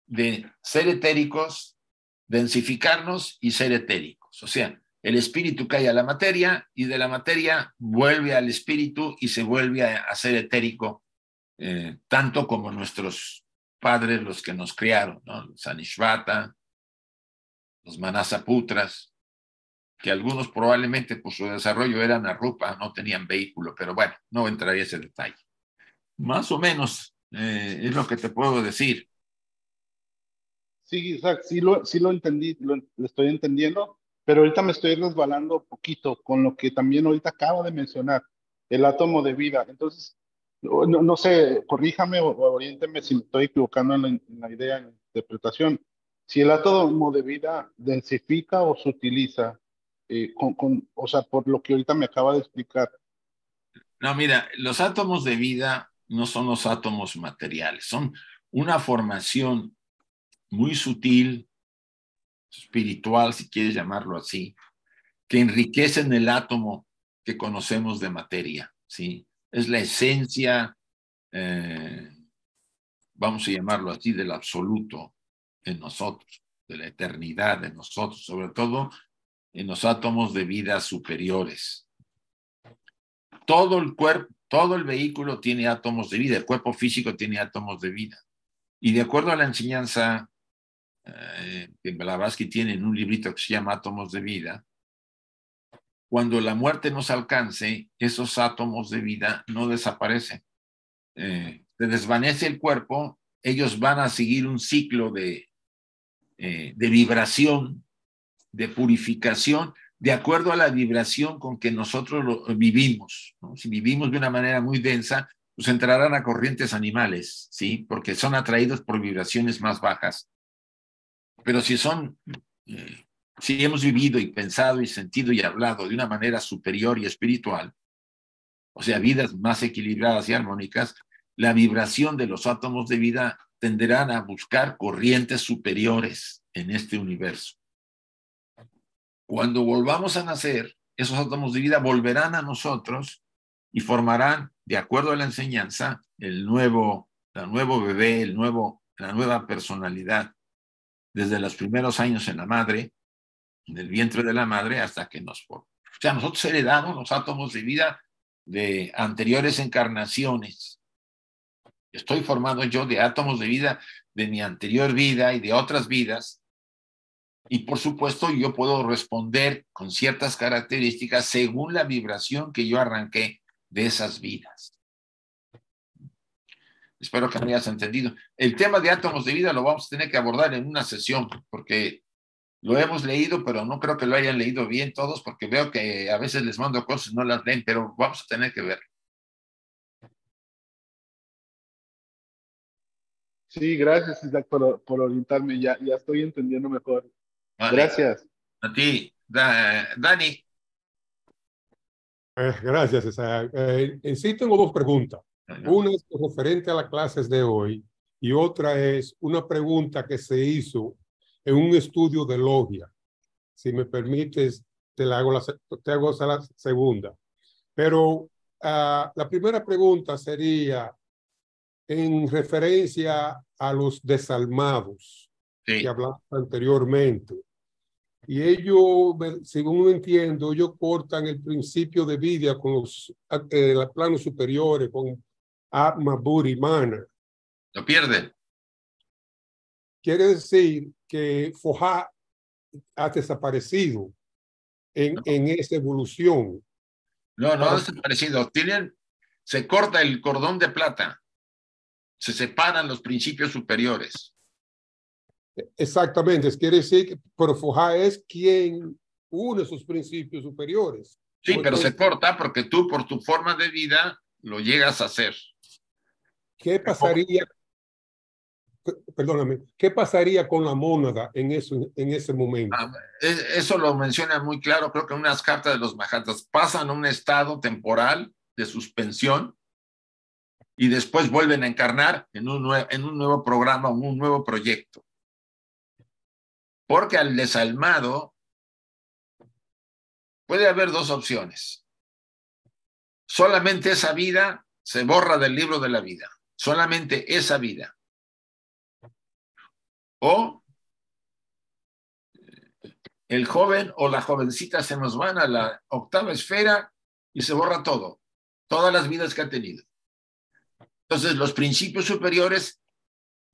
[SPEAKER 1] de ser etéricos, densificarnos y ser etéricos. O sea, el espíritu cae a la materia y de la materia vuelve al espíritu y se vuelve a ser etérico, tanto como nuestros padres, los que nos criaron, ¿no? Los Anishvata, los Manasaputras, que algunos probablemente por su desarrollo eran arrupa, no tenían vehículo, pero bueno, no entraría ese detalle. Más o menos es lo que te puedo decir.
[SPEAKER 5] Sí, Isaac, sí lo entendí, lo estoy entendiendo, pero ahorita me estoy resbalando un poquito con lo que también ahorita acabo de mencionar, el átomo de vida. Entonces, no sé, corríjame o oriénteme si me estoy equivocando en la idea, en la interpretación. Si el átomo de vida densifica o se utiliza, o sea, por lo que ahorita me acaba de explicar.
[SPEAKER 1] No, mira, los átomos de vida no son los átomos materiales, son una formación muy sutil, espiritual, si quieres llamarlo así, que enriquecen el átomo que conocemos de materia, ¿sí? Es la esencia, vamos a llamarlo así, del absoluto en nosotros, de la eternidad en nosotros, sobre todo en los átomos de vida superiores. Todo el cuerpo, todo el vehículo tiene átomos de vida, el cuerpo físico tiene átomos de vida. Y de acuerdo a la enseñanza que Blavatsky tiene en un librito que se llama Átomos de Vida, cuando la muerte nos alcance, esos átomos de vida no desaparecen. Se desvanece el cuerpo, ellos van a seguir un ciclo de vibración, de purificación, de acuerdo a la vibración con que nosotros vivimos, ¿no? Si vivimos de una manera muy densa, pues entrarán a corrientes animales, ¿sí? Porque son atraídos por vibraciones más bajas. Pero si si hemos vivido y pensado y sentido y hablado de una manera superior y espiritual, o sea, vidas más equilibradas y armónicas, la vibración de los átomos de vida tenderán a buscar corrientes superiores en este universo. Cuando volvamos a nacer, esos átomos de vida volverán a nosotros y formarán, de acuerdo a la enseñanza, el nuevo bebé, la nueva personalidad, desde los primeros años en la madre, en el vientre de la madre, hasta que nos forma. O sea, nosotros heredamos los átomos de vida de anteriores encarnaciones. Estoy formado yo de átomos de vida de mi anterior vida y de otras vidas. Y por supuesto, yo puedo responder con ciertas características según la vibración que yo arranqué de esas vidas. Espero que me hayas entendido. El tema de átomos de vida lo vamos a tener que abordar en una sesión, porque lo hemos leído, pero no creo que lo hayan leído bien todos, porque veo que a veces les mando cosas y no las leen, pero vamos a tener que ver.
[SPEAKER 5] Sí, gracias, Isaac, por orientarme. Ya estoy entendiendo mejor. Vale. Gracias.
[SPEAKER 1] A ti, Dani.
[SPEAKER 6] Gracias, Isaac. En sí tengo dos preguntas. Una es referente a las clases de hoy y otra es una pregunta que se hizo en un estudio de logia. Si me permites, te hago la segunda. Pero la primera pregunta sería en referencia a los desalmados, sí, que hablamos anteriormente. Y ellos, según entiendo, ellos cortan el principio de vida con los planos superiores, con Atma, Buddhi, Mana.
[SPEAKER 1] Lo pierde.
[SPEAKER 6] Quiere decir que Fojá ha desaparecido en esa evolución.
[SPEAKER 1] No ha desaparecido. Se corta el cordón de plata. Se separan los principios superiores.
[SPEAKER 6] Exactamente. Quiere decir que pero Fojá es quien une sus principios superiores.
[SPEAKER 1] Sí, pero entonces, se corta porque tú, por tu forma de vida, lo llegas a hacer.
[SPEAKER 6] ¿Qué pasaría? Perdóname, ¿qué pasaría con la mónada en ese momento?
[SPEAKER 1] Eso lo menciona muy claro, creo que en unas cartas de los Mahatmas. Pasan a un estado temporal de suspensión y después vuelven a encarnar en un nuevo programa, un nuevo proyecto. Porque al desalmado puede haber dos opciones. Solamente esa vida se borra del libro de la vida. Solamente esa vida. O el joven o la jovencita se nos van a la octava esfera y se borra todo. Todas las vidas que ha tenido. Entonces, los principios superiores,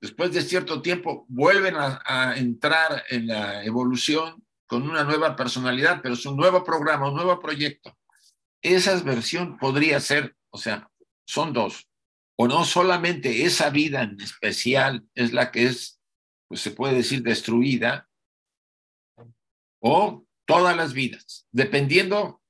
[SPEAKER 1] después de cierto tiempo, vuelven a entrar en la evolución con una nueva personalidad, pero es un nuevo programa, un nuevo proyecto. Esa versión podría ser, o sea, son dos. O no solamente esa vida en especial es la que es, pues se puede decir, destruida, o todas las vidas, dependiendo,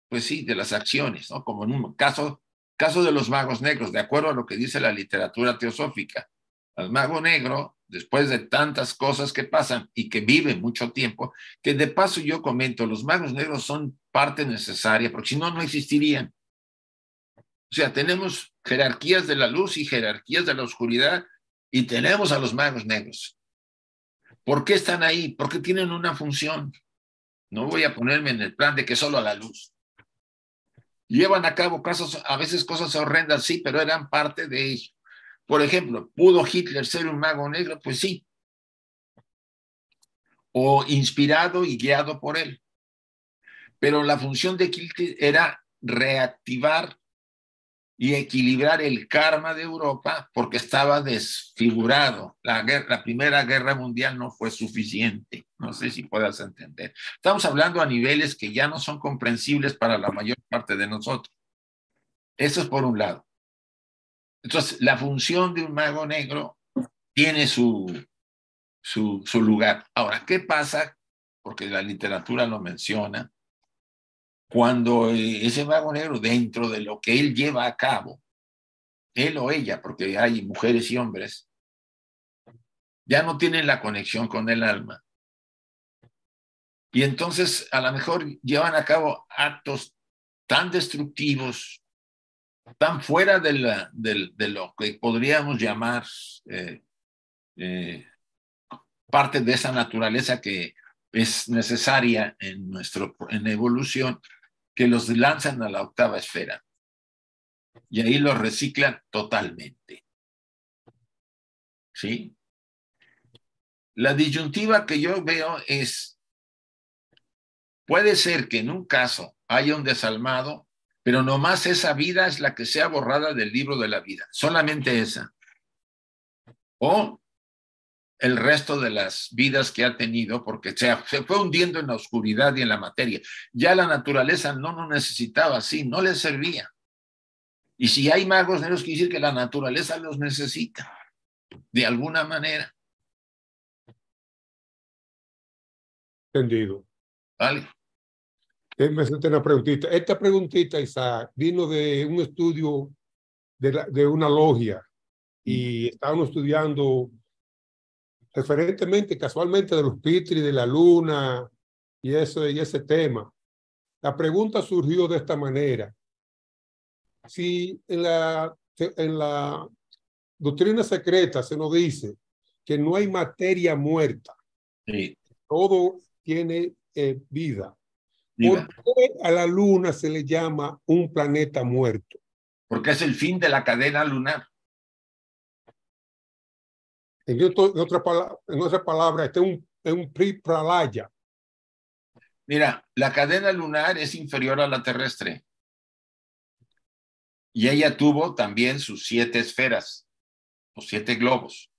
[SPEAKER 1] pues sí, de las acciones, ¿no? Como en un caso de los magos negros, de acuerdo a lo que dice la literatura teosófica. Al mago negro, después de tantas cosas que pasan y que viven mucho tiempo, que de paso yo comento, los magos negros son parte necesaria, porque si no, no existirían. O sea, tenemos jerarquías de la luz y jerarquías de la oscuridad y tenemos a los magos negros. ¿Por qué están ahí? Porque tienen una función. No voy a ponerme en el plan de que solo a la luz. Llevan a cabo casos, a veces cosas horrendas, sí, pero eran parte de ello. Por ejemplo, ¿pudo Hitler ser un mago negro? Pues sí. O inspirado y guiado por él. Pero la función de Hitler era reactivar y equilibrar el karma de Europa porque estaba desfigurado. La Primera Guerra Mundial no fue suficiente. No sé si puedas entender. Estamos hablando a niveles que ya no son comprensibles para la mayor parte de nosotros. Eso es por un lado. Entonces, la función de un mago negro tiene su lugar. Ahora, ¿qué pasa? Porque la literatura lo menciona. Cuando ese mago negro, dentro de lo que él lleva a cabo, él o ella, porque hay mujeres y hombres, ya no tienen la conexión con el alma. Y entonces, a lo mejor llevan a cabo actos tan destructivos, tan fuera de lo que podríamos llamar parte de esa naturaleza que es necesaria en la evolución, que los lanzan a la octava esfera. Y ahí los reciclan totalmente. ¿Sí? La disyuntiva que yo veo es, puede ser que en un caso haya un desalmado, pero nomás esa vida es la que sea borrada del libro de la vida, solamente esa. O el resto de las vidas que ha tenido, porque se fue hundiendo en la oscuridad y en la materia. Ya la naturaleza no lo necesitaba así, no le servía. Y si hay magos negros, quiere decir que la naturaleza los necesita, de alguna manera.
[SPEAKER 6] Entendido.
[SPEAKER 1] ¿Vale?
[SPEAKER 6] Me hace una preguntita. Esta preguntita, Isaac, vino de un estudio de una logia y estábamos estudiando referentemente, casualmente, de los Pitri, de la luna y ese tema. La pregunta surgió de esta manera. Si en la doctrina secreta se nos dice que no hay materia muerta,
[SPEAKER 1] Sí.
[SPEAKER 6] todo tiene vida.
[SPEAKER 1] Diga.
[SPEAKER 6] ¿Por qué a la luna se le llama un planeta muerto?
[SPEAKER 1] Porque es el fin de la cadena lunar.
[SPEAKER 6] En otra palabra, este es un pre-pralaya.
[SPEAKER 1] Mira, la cadena lunar es inferior a la terrestre. Y ella tuvo también sus 7 esferas. los 7 globos.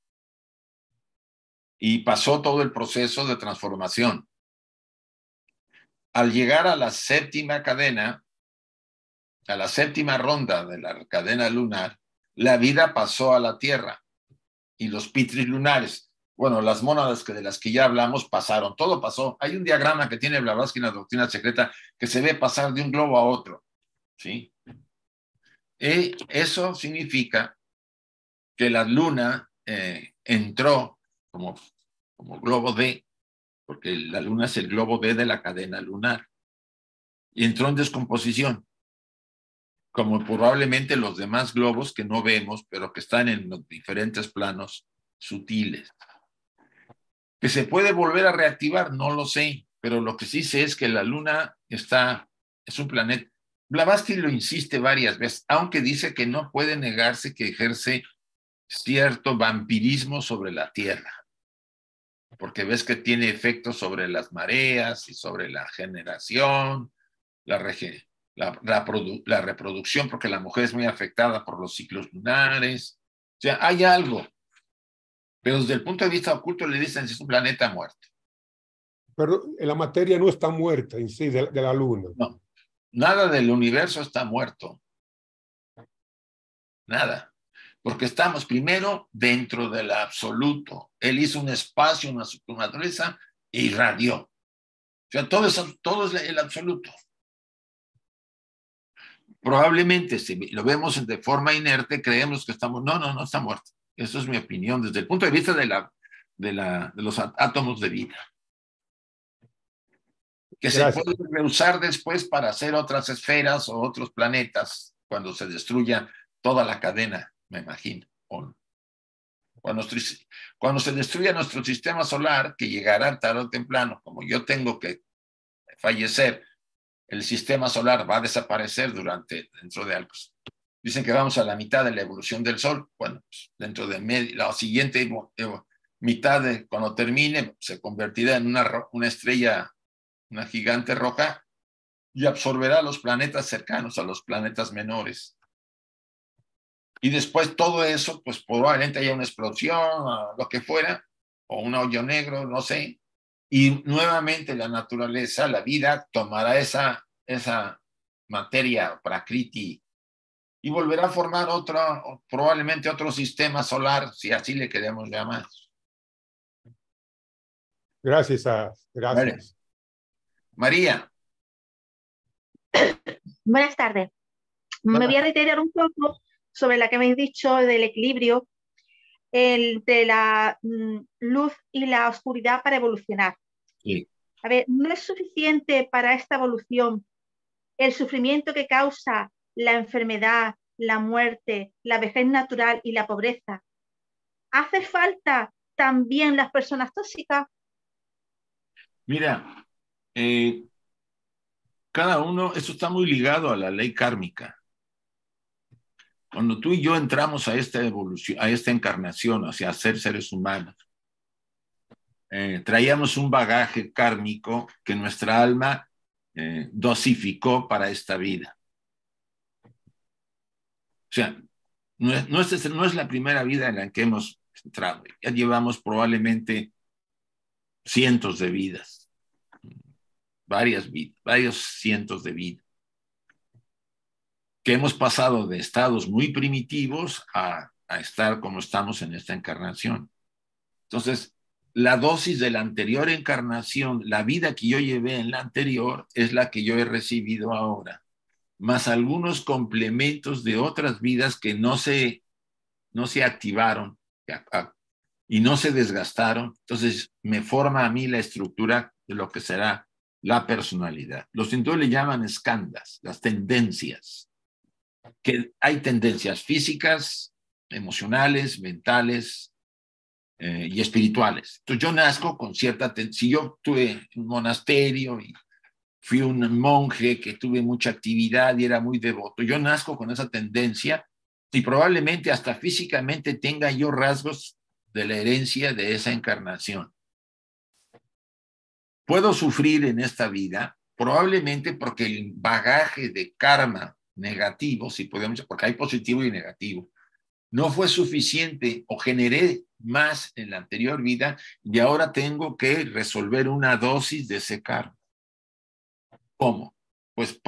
[SPEAKER 1] Y pasó todo el proceso de transformación. Al llegar a la 7ª cadena, a la 7ª ronda de la cadena lunar, la vida pasó a la Tierra y los pitris lunares, bueno, las mónadas de las que ya hablamos pasaron, todo pasó. Hay un diagrama que tiene Blavatsky en la Doctrina Secreta que se ve pasar de un globo a otro, ¿sí? Eso significa que la luna entró como globo D, porque la luna es el globo D de la cadena lunar, y entró en descomposición, como probablemente los demás globos que no vemos, pero que están en los diferentes planos sutiles. ¿Que se puede volver a reactivar? No lo sé, pero lo que sí sé es que la luna es un planeta. Blavatsky lo insiste varias veces, aunque dice que no puede negarse que ejerce cierto vampirismo sobre la Tierra, porque ves que tiene efectos sobre las mareas y sobre la generación, la reproducción, porque la mujer es muy afectada por los ciclos lunares. O sea, hay algo, pero desde el punto de vista oculto le dicen que es un planeta muerto.
[SPEAKER 6] Pero la materia no está muerta en sí de la luna.
[SPEAKER 1] No, nada del universo está muerto. Nada. Porque estamos primero dentro del absoluto. Él hizo un espacio, una subnaturaleza e irradió. O sea, todo es el absoluto. Probablemente, si lo vemos de forma inerte, creemos que estamos... No está muerto. Eso es mi opinión desde el punto de vista de los átomos de vida. Que Gracias. Se puede reusar después para hacer otras esferas o otros planetas cuando se destruya toda la cadena, me imagino. Cuando se destruya nuestro sistema solar, que llegará tarde o temprano, como yo tengo que fallecer, el sistema solar va a desaparecer dentro de algo. Dicen que vamos a la mitad de la evolución del Sol. Bueno, pues dentro de la siguiente mitad, cuando termine, se convertirá en una estrella, una gigante roja, y absorberá los planetas cercanos a los planetas menores. Y después todo eso, pues probablemente haya una explosión, o lo que fuera, o un hoyo negro, no sé. Y nuevamente la naturaleza, la vida, tomará esa materia, prakriti, y volverá a formar probablemente otro sistema solar, si así le queremos llamar.
[SPEAKER 6] Gracias.
[SPEAKER 1] Vale. María.
[SPEAKER 7] Buenas tardes. Me voy a reiterar un poco sobre la que me habéis dicho del equilibrio entre la luz y la oscuridad para evolucionar.
[SPEAKER 1] Sí.
[SPEAKER 7] A ver, ¿no es suficiente para esta evolución el sufrimiento que causa la enfermedad, la muerte, la vejez natural y la pobreza? ¿Hace falta también las personas tóxicas?
[SPEAKER 1] Mira, cada uno, esto está muy ligado a la ley kármica. Cuando tú y yo entramos a esta evolución, a esta encarnación, hacia ser seres humanos, traíamos un bagaje kármico que nuestra alma dosificó para esta vida. O sea, no es la primera vida en la que hemos entrado. Ya llevamos probablemente cientos de vidas, varios cientos de vidas, que hemos pasado de estados muy primitivos a estar como estamos en esta encarnación. Entonces, la dosis de la anterior encarnación, la vida que yo llevé en la anterior, es la que yo he recibido ahora, más algunos complementos de otras vidas que no se activaron y no se desgastaron. Entonces, me forma a mí la estructura de lo que será la personalidad. Los hindúes le llaman skandhas, las tendencias. Que hay tendencias físicas, emocionales, mentales y espirituales. Entonces yo nazco con cierta si yo tuve un monasterio y fui un monje que tuve mucha actividad y era muy devoto, yo nazco con esa tendencia y probablemente hasta físicamente tenga yo rasgos de la herencia de esa encarnación. Puedo sufrir en esta vida, probablemente porque el bagaje de karma negativo, si podemos, porque hay positivo y negativo, no fue suficiente o generé más en la anterior vida y ahora tengo que resolver una dosis de ese karma. ¿Cómo? Pues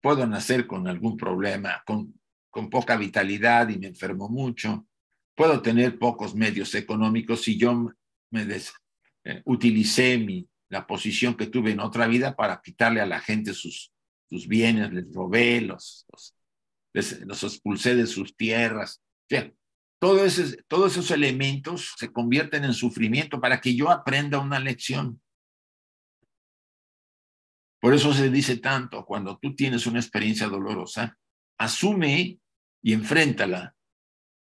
[SPEAKER 1] puedo nacer con algún problema, con poca vitalidad y me enfermo mucho. Puedo tener pocos medios económicos si yo utilicé la posición que tuve en otra vida para quitarle a la gente sus bienes, les robé, los expulsé de sus tierras. O sea, todos esos elementos se convierten en sufrimiento para que yo aprenda una lección. Por eso se dice tanto, cuando tú tienes una experiencia dolorosa, asume y enfréntala.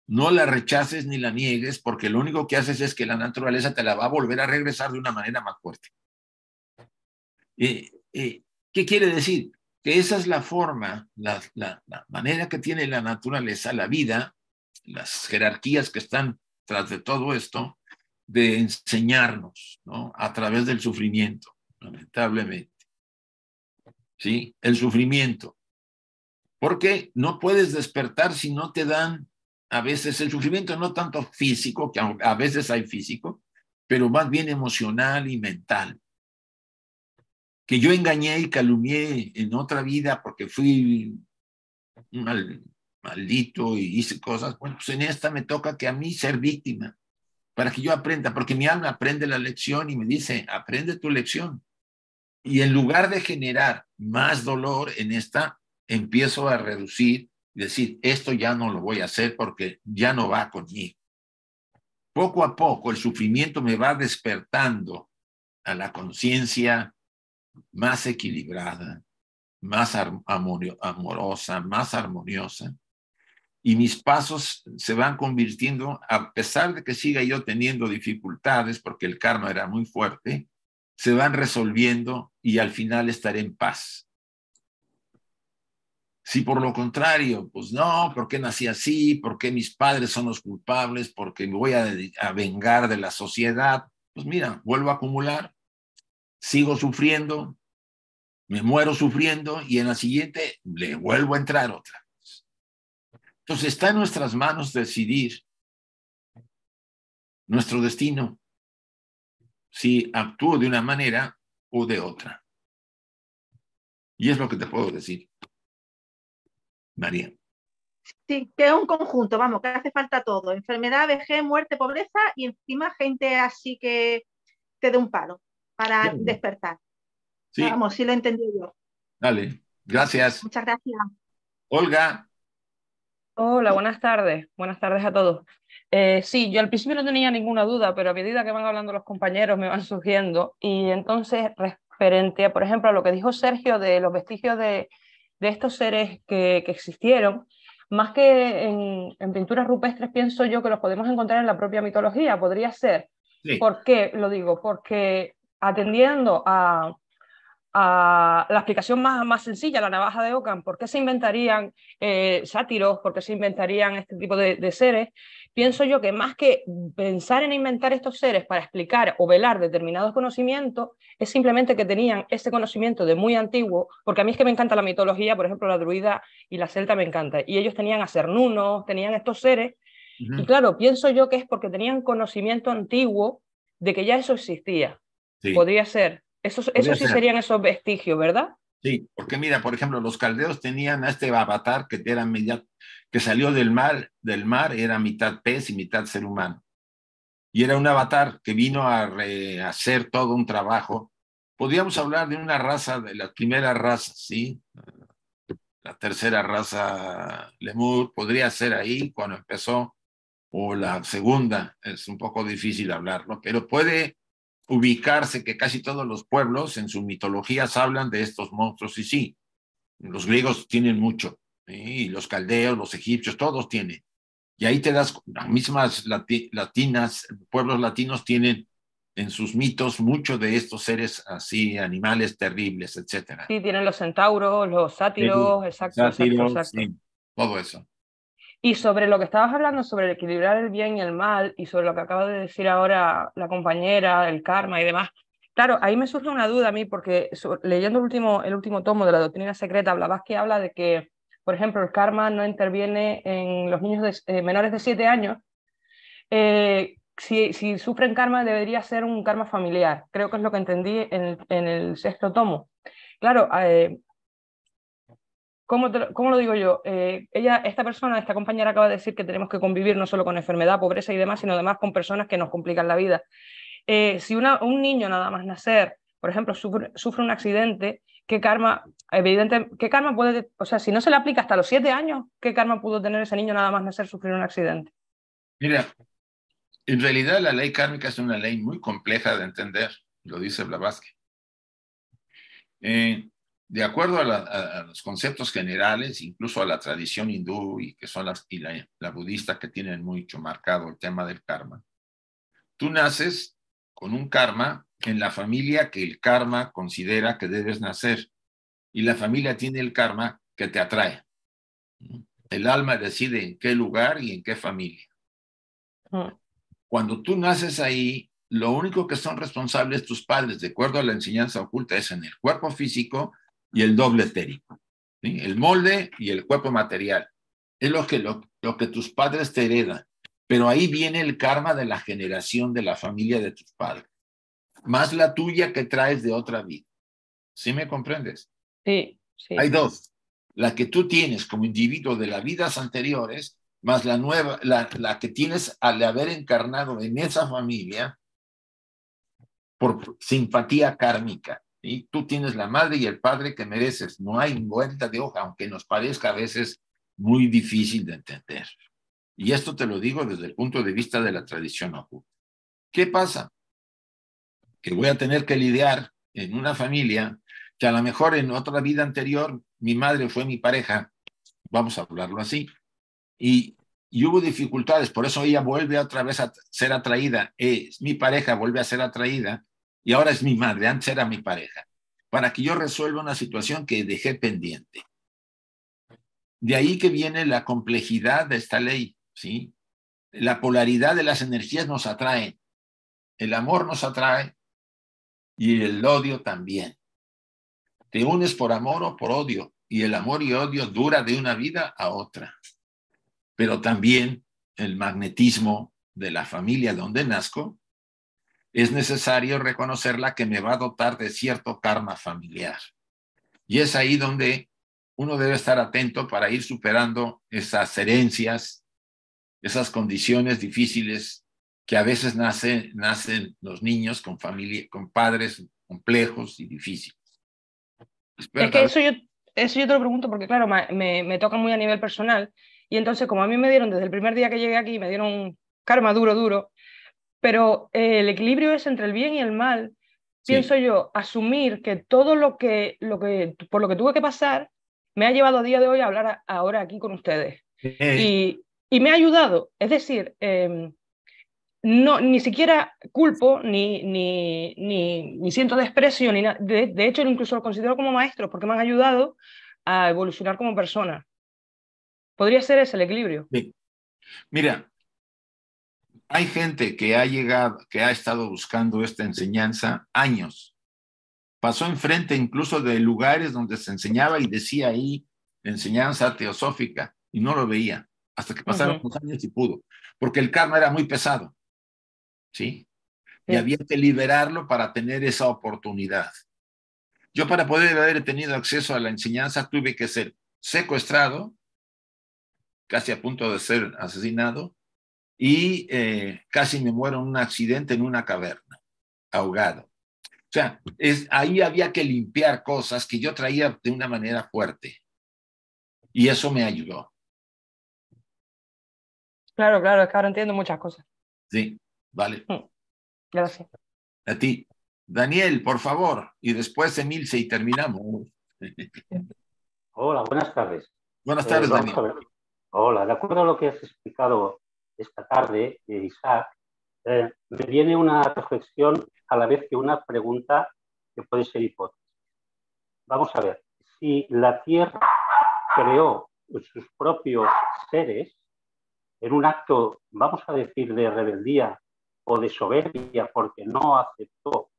[SPEAKER 1] No la rechaces ni la niegues, porque lo único que haces es que la naturaleza te la va a volver a regresar de una manera más fuerte. ¿Qué quiere decir? Que esa es la forma, la manera que tiene la naturaleza, la vida, las jerarquías que están tras de todo esto, de enseñarnos, ¿no? A través del sufrimiento, lamentablemente. ¿Sí? El sufrimiento. Porque no puedes despertar si no te dan, a veces el sufrimiento no tanto físico, que a veces hay físico, pero más bien emocional y mental. Que yo engañé y calumnié en otra vida porque fui maldito y hice cosas. Bueno, pues en esta me toca que a mí ser víctima, para que yo aprenda, porque mi alma aprende la lección y me dice, aprende tu lección. Y en lugar de generar más dolor en esta, empiezo a reducir y decir, esto ya no lo voy a hacer porque ya no va conmigo. Poco a poco el sufrimiento me va despertando a la conciencia más equilibrada, más amorosa, más armoniosa, y mis pasos se van convirtiendo, a pesar de que siga yo teniendo dificultades, porque el karma era muy fuerte, se van resolviendo y al final estaré en paz. Si por lo contrario, pues no, ¿por qué nací así? ¿Por qué mis padres son los culpables? ¿Por qué me voy a vengar de la sociedad? Pues mira, vuelvo a acumular, sigo sufriendo, me muero sufriendo y en la siguiente le vuelvo a entrar otra. Entonces está en nuestras manos decidir nuestro destino, si actúo de una manera o de otra. Y es lo que te puedo decir, María.
[SPEAKER 7] Sí, que es un conjunto, vamos, que hace falta todo. Enfermedad, vejez, muerte, pobreza y encima gente así que te dé un palo para despertar.
[SPEAKER 1] Sí.
[SPEAKER 7] Vamos, sí lo entendí yo.
[SPEAKER 1] Dale, gracias.
[SPEAKER 7] Muchas gracias.
[SPEAKER 1] Olga.
[SPEAKER 8] Hola, buenas tardes. Buenas tardes a todos. Sí, yo al principio no tenía ninguna duda, pero a medida que van hablando los compañeros me van surgiendo. Y entonces, referente a, por ejemplo, a lo que dijo Sergio de los vestigios de estos seres que existieron, más que en pinturas rupestres, pienso yo que los podemos encontrar en la propia mitología. Podría ser.
[SPEAKER 1] Sí.
[SPEAKER 8] ¿Por qué lo digo? Porque atendiendo a la explicación más sencilla, la navaja de Ockham, ¿por qué se inventarían sátiros? ¿Por qué se inventarían este tipo de seres? Pienso yo que más que pensar en inventar estos seres para explicar o velar determinados conocimientos, es simplemente que tenían ese conocimiento de muy antiguo, porque a mí es que me encanta la mitología, por ejemplo, la druida y la celta me encanta, y ellos tenían a cernunos, tenían estos seres, y claro, pienso yo que es porque tenían conocimiento antiguo de que ya eso existía. Sí. Podría ser. Eso sí serían esos vestigios, ¿verdad?
[SPEAKER 1] Sí, porque mira, por ejemplo, los caldeos tenían a este avatar que salió del mar, era mitad pez y mitad ser humano. Y era un avatar que vino a hacer todo un trabajo. Podríamos hablar de una raza, de las primeras razas, ¿sí? La tercera raza Lemur podría ser ahí cuando empezó, o la segunda, es un poco difícil hablarlo, pero puede ubicarse que casi todos los pueblos en sus mitologías hablan de estos monstruos, y sí, los griegos tienen mucho, ¿sí? Y los caldeos, los egipcios, todos tienen. Y ahí te das, las mismas pueblos latinos tienen en sus mitos mucho de estos seres así, animales terribles, etcétera.
[SPEAKER 8] Sí, tienen los centauros, los sátiros, exacto.
[SPEAKER 1] Sí, todo eso.
[SPEAKER 8] Y sobre lo que estabas hablando, sobre equilibrar el bien y el mal, y sobre lo que acaba de decir ahora la compañera, el karma y demás, claro, ahí me surge una duda a mí, porque leyendo el último tomo de la Doctrina Secreta, hablabas que habla de que por ejemplo, el karma no interviene en los niños menores de 7 años, si sufren karma debería ser un karma familiar. Creo que es lo que entendí en el 6º tomo. Claro, ¿cómo lo digo yo? Esta persona, esta compañera acaba de decir que tenemos que convivir no solo con enfermedad, pobreza y demás, sino además con personas que nos complican la vida. Si un niño nada más nacer, por ejemplo, sufre un accidente, ¿qué karma puede, o sea, si no se le aplica hasta los 7 años, qué karma pudo tener ese niño nada más nacer, sufrir un accidente?
[SPEAKER 1] Mira, en realidad la ley kármica es una ley muy compleja de entender, lo dice Blavatsky. De acuerdo a los conceptos generales, incluso a la tradición hindú y que son la budista, que tienen mucho marcado el tema del karma, tú naces con un karma en la familia que el karma considera que debes nacer, y la familia tiene el karma que te atrae. El alma decide en qué lugar y en qué familia. Cuando tú naces ahí, lo único que son responsables tus padres, de acuerdo a la enseñanza oculta, es en el cuerpo físico y el doble etérico, ¿sí? El molde y el cuerpo material. Es lo que tus padres te heredan. Pero ahí viene el karma de la generación de la familia de tus padres, más la tuya que traes de otra vida. ¿Sí me comprendes?
[SPEAKER 8] Sí, sí.
[SPEAKER 1] Hay dos. La que tú tienes como individuo de las vidas anteriores, más la nueva, la que tienes al haber encarnado en esa familia por simpatía kármica. ¿Sí? Tú tienes la madre y el padre que mereces. No hay vuelta de hoja, aunque nos parezca a veces muy difícil de entender. Y esto te lo digo desde el punto de vista de la tradición oculta. ¿Qué pasa? Que voy a tener que lidiar en una familia que a lo mejor en otra vida anterior mi madre fue mi pareja, vamos a hablarlo así, y hubo dificultades, por eso ella vuelve otra vez a ser atraída, es mi pareja, vuelve a ser atraída, y ahora es mi madre, antes era mi pareja, para que yo resuelva una situación que dejé pendiente. De ahí que viene la complejidad de esta ley, ¿sí? La polaridad de las energías nos atrae, el amor nos atrae y el odio también. Te unes por amor o por odio, y el amor y odio dura de una vida a otra. Pero también el magnetismo de la familia donde nazco, es necesario reconocerla que me va a dotar de cierto karma familiar. Y es ahí donde uno debe estar atento para ir superando esas herencias, esas condiciones difíciles que a veces nacen los niños con familia, con padres complejos y difíciles.
[SPEAKER 8] Es que eso yo te lo pregunto porque, claro, me toca muy a nivel personal, y entonces, como a mí me dieron desde el primer día que llegué aquí, me dieron karma duro, pero el equilibrio es entre el bien y el mal. Sí. Pienso yo, asumir que todo por lo que tuve que pasar me ha llevado a día de hoy a hablar ahora aquí con ustedes. Y me ha ayudado. Es decir, no, ni siquiera culpo, ni siento desprecio, ni de hecho incluso lo considero como maestros, porque me han ayudado a evolucionar como persona. Podría ser ese el equilibrio.
[SPEAKER 1] Sí. Mira, hay gente que ha estado buscando esta enseñanza años. Pasó enfrente incluso de lugares donde se enseñaba y decía ahí enseñanza teosófica, y no lo veía, hasta que pasaron los años y pudo, porque el karma era muy pesado. ¿Sí? Y había que liberarlo para tener esa oportunidad. Yo, para poder haber tenido acceso a la enseñanza, tuve que ser secuestrado, casi a punto de ser asesinado, y casi me muero en un accidente en una caverna, ahogado. O sea, ahí había que limpiar cosas que yo traía de una manera fuerte, y eso me ayudó.
[SPEAKER 8] Claro, es que ahora entiendo muchas cosas.
[SPEAKER 1] Sí. Vale.
[SPEAKER 8] Gracias.
[SPEAKER 1] A ti. Daniel, por favor, y después Emilce y terminamos.
[SPEAKER 9] Hola, buenas tardes.
[SPEAKER 1] Buenas tardes, Daniel.
[SPEAKER 9] Hola, de acuerdo a lo que has explicado esta tarde, Isaac, me viene una reflexión a la vez que una pregunta que puede ser hipótesis. Vamos a ver, si la Tierra creó sus propios seres en un acto, vamos a decir, de rebeldía o de soberbia porque no aceptó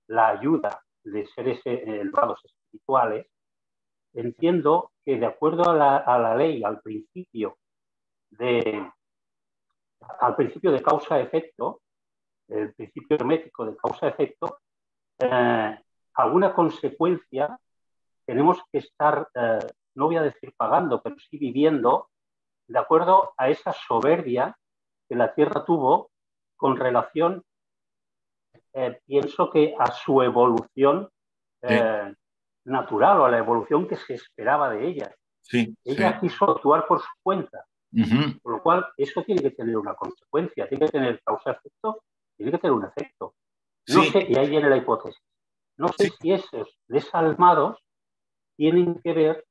[SPEAKER 9] la ayuda de seres elevados espirituales, entiendo que de acuerdo a la ley, al principio de causa-efecto, el principio hermético de causa-efecto, alguna consecuencia tenemos que estar, no voy a decir pagando, pero sí viviendo de acuerdo a esa soberbia que la Tierra tuvo con relación, pienso que a su evolución natural o a la evolución que se esperaba de ella.
[SPEAKER 1] Sí,
[SPEAKER 9] ella quiso actuar por su cuenta, por lo cual eso tiene que tener una consecuencia, tiene que tener causa-efecto, tiene que tener un efecto. No sé, y ahí viene la hipótesis, no sé si esos desalmados tienen que ver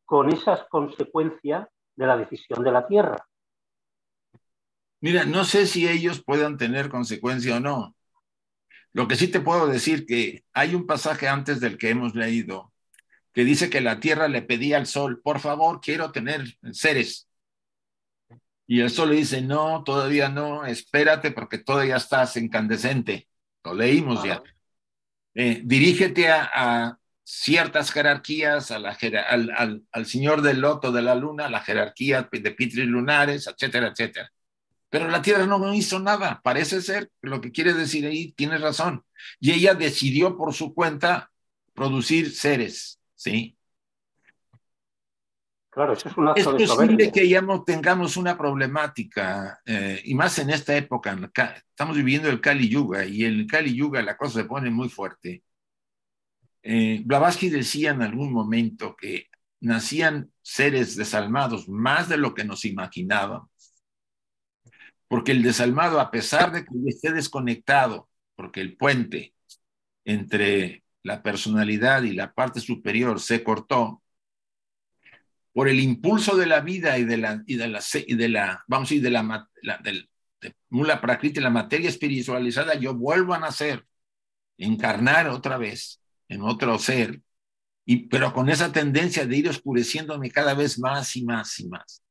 [SPEAKER 9] con esas consecuencias de la decisión de la Tierra.
[SPEAKER 1] Mira, no sé si ellos puedan tener consecuencia o no. Lo que sí te puedo decir que hay un pasaje antes del que hemos leído que dice que la Tierra le pedía al Sol, por favor, quiero tener seres. Y el Sol le dice, no, todavía no, espérate porque todavía estás incandescente. Lo leímos ya. Dirígete a ciertas jerarquías, al señor del loto de la luna, a la jerarquía de pitris lunares, etcétera, etcétera. Pero la Tierra no hizo nada. Parece ser lo que quiere decir ahí, tienes razón. Y ella decidió por su cuenta producir seres, ¿sí?
[SPEAKER 9] Claro, eso es un acto
[SPEAKER 1] es
[SPEAKER 9] de soberbia.
[SPEAKER 1] posible que ya no tengamos una problemática, y más en esta época. Estamos viviendo el Kali Yuga, y en el Kali Yuga la cosa se pone muy fuerte. Blavatsky decía en algún momento que nacían seres desalmados más de lo que nos imaginábamos. Porque el desalmado, a pesar de que esté desconectado, porque el puente entre la personalidad y la parte superior se cortó, por el impulso de la vida y de la Mula Prakriti, la materia espiritualizada, yo vuelvo a nacer, encarnar otra vez en otro ser, pero con esa tendencia de ir oscureciéndome cada vez más y más y más.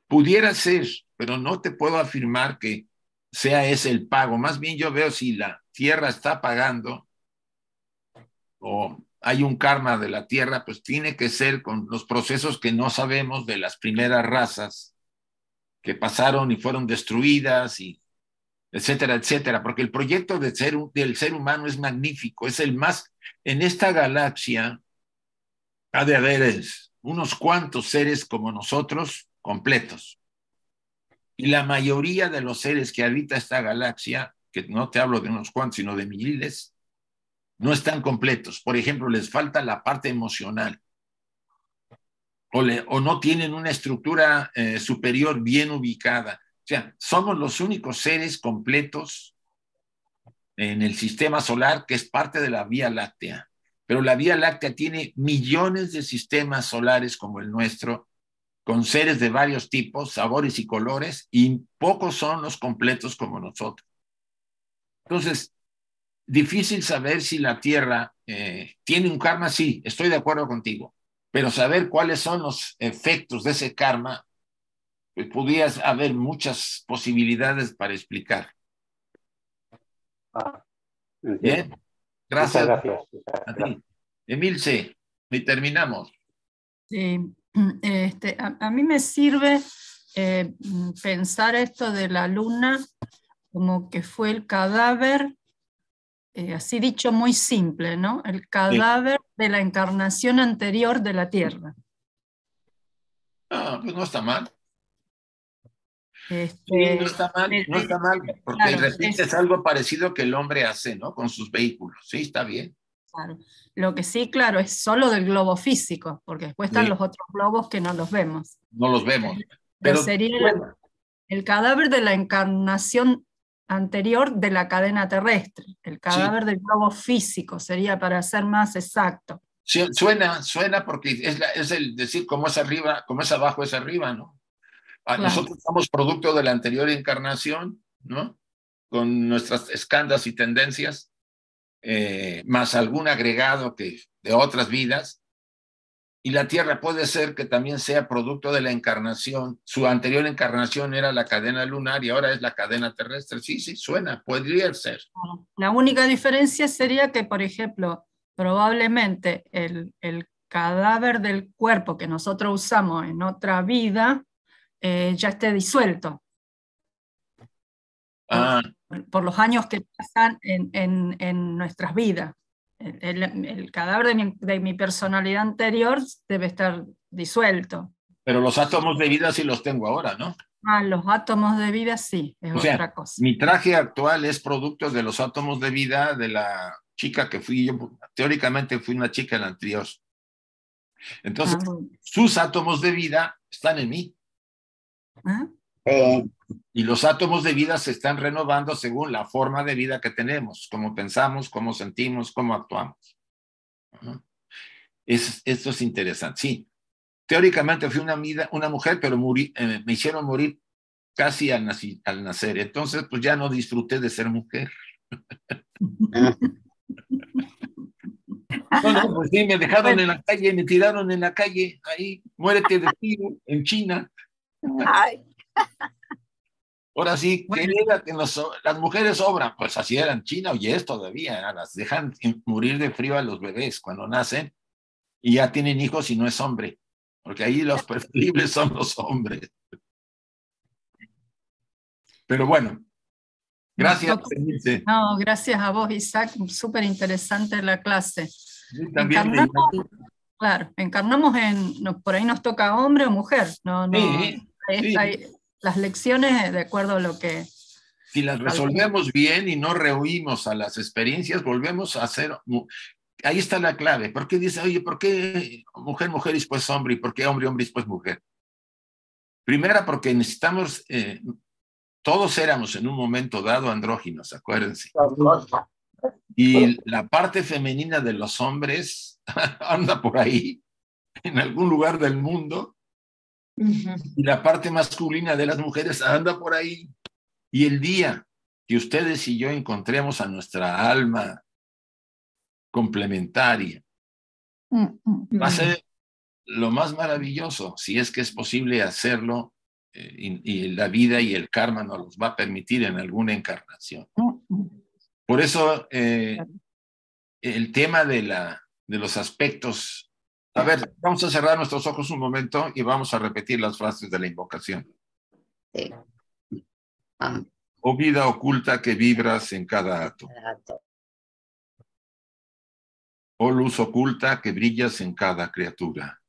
[SPEAKER 1] Pudiera ser, pero no te puedo afirmar que sea ese el pago. Más bien yo veo si la Tierra está pagando o hay un karma de la Tierra, pues tiene que ser con los procesos que no sabemos de las primeras razas que pasaron y fueron destruidas, y etcétera, etcétera, porque el proyecto del ser humano es magnífico, es el más, en esta galaxia ha de haber unos cuantos seres como nosotros completos. Y la mayoría de los seres que habita esta galaxia, que no te hablo de unos cuantos, sino de miles, no están completos. Por ejemplo, les falta la parte emocional. O no tienen una estructura superior bien ubicada. O sea, somos los únicos seres completos en el sistema solar que es parte de la Vía Láctea. Pero la Vía Láctea tiene millones de sistemas solares como el nuestro, con seres de varios tipos, sabores y colores, y pocos son los completos como nosotros. Entonces, difícil saber si la Tierra tiene un karma. Sí, estoy de acuerdo contigo, pero saber cuáles son los efectos de ese karma, pues podrías haber muchas posibilidades para explicar. Bien, gracias.
[SPEAKER 9] Muchas gracias.
[SPEAKER 1] A ti. Emilce, y terminamos.
[SPEAKER 3] Sí, a mí me sirve pensar esto de la luna como que fue el cadáver, así dicho muy simple, ¿no? El cadáver de la encarnación anterior de la Tierra.
[SPEAKER 1] Pues no está mal.
[SPEAKER 3] Sí,
[SPEAKER 1] no está mal, porque
[SPEAKER 3] claro,
[SPEAKER 1] repite, es algo parecido que el hombre hace, ¿no? Con sus vehículos. Sí, está bien.
[SPEAKER 3] Claro. Lo que sí, claro, es solo del globo físico, porque después están los otros globos que no los vemos.
[SPEAKER 1] No los vemos.
[SPEAKER 3] Pero sería el cadáver de la encarnación anterior de la cadena terrestre, el cadáver del globo físico, sería para ser más exacto.
[SPEAKER 1] Sí, suena porque es el decir cómo es arriba, cómo es abajo es arriba, ¿no? Claro. Nosotros somos producto de la anterior encarnación, ¿no? Con nuestras escandas y tendencias, más algún agregado de otras vidas. Y la Tierra puede ser que también sea producto de la encarnación. Su anterior encarnación era la cadena lunar y ahora es la cadena terrestre. Sí, suena, podría ser.
[SPEAKER 3] La única diferencia sería que, por ejemplo, probablemente el
[SPEAKER 10] cadáver del cuerpo que nosotros usamos en otra vida ya esté disuelto. Por los años que pasan en nuestras vidas. El cadáver de mi personalidad anterior debe estar disuelto.
[SPEAKER 1] Pero los átomos de vida sí los tengo ahora, ¿no?
[SPEAKER 10] Los átomos de vida sí, es otra cosa.
[SPEAKER 1] Mi traje actual es producto de los átomos de vida de la chica que fui yo. Teóricamente fui una chica en la anterior. Entonces, sus átomos de vida están en mí. Y los átomos de vida se están renovando según la forma de vida que tenemos, cómo pensamos, cómo sentimos, cómo actuamos. Esto es interesante. Sí, teóricamente fui una mujer, pero me hicieron morir casi al nacer. Entonces, pues ya no disfruté de ser mujer. No, pues sí, me dejaron en la calle, me tiraron en la calle, ahí, muérete de tiro, en China.
[SPEAKER 2] Ay.
[SPEAKER 1] Ahora sí, ¿qué era que las mujeres sobran? Pues así era en China, y es todavía, las dejan morir de frío a los bebés cuando nacen y ya tienen hijos y no es hombre, porque ahí los preferibles son los hombres. Pero bueno, gracias.
[SPEAKER 10] No, gracias a vos, Isaac, súper interesante la clase.
[SPEAKER 1] También
[SPEAKER 10] claro, encarnamos por ahí nos toca hombre o mujer, no,
[SPEAKER 1] sí.
[SPEAKER 10] Las lecciones de acuerdo a lo que...
[SPEAKER 1] Si las resolvemos bien y no rehuimos a las experiencias, volvemos a ser... Ahí está la clave. ¿Por qué dice, oye, por qué mujer, mujer y después hombre? ¿Y por qué hombre, hombre y después mujer? Primera, porque necesitamos... todos éramos en un momento dado andróginos, acuérdense. Y la parte femenina de los hombres anda por ahí, en algún lugar del mundo. Y la parte masculina de las mujeres anda por ahí. Y el día que ustedes y yo encontremos a nuestra alma complementaria, va a ser lo más maravilloso, si es que es posible hacerlo, y la vida y el karma nos los va a permitir en alguna encarnación. Por eso el tema de los aspectos... A ver, vamos a cerrar nuestros ojos un momento y vamos a repetir las frases de la invocación.
[SPEAKER 2] Sí.
[SPEAKER 1] Oh vida oculta que vibras en cada átomo. Oh luz oculta que brillas en cada criatura.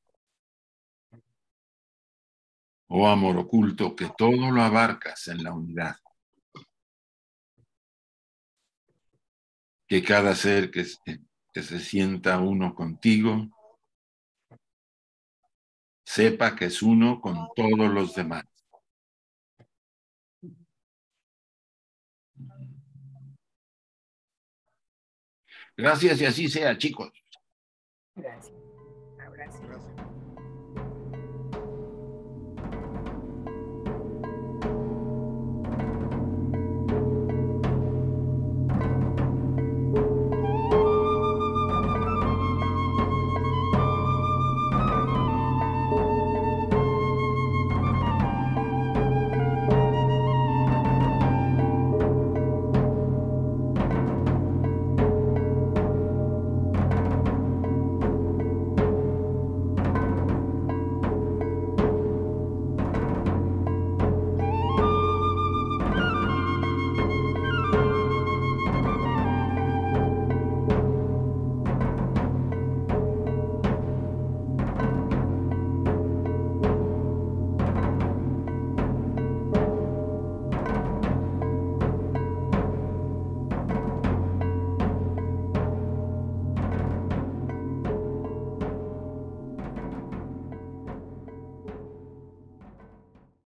[SPEAKER 1] Oh amor oculto que todo lo abarcas en la unidad. Que cada ser que se sienta uno contigo sepa que es uno con todos los demás. Gracias y así sea, chicos.
[SPEAKER 2] Gracias. Gracias.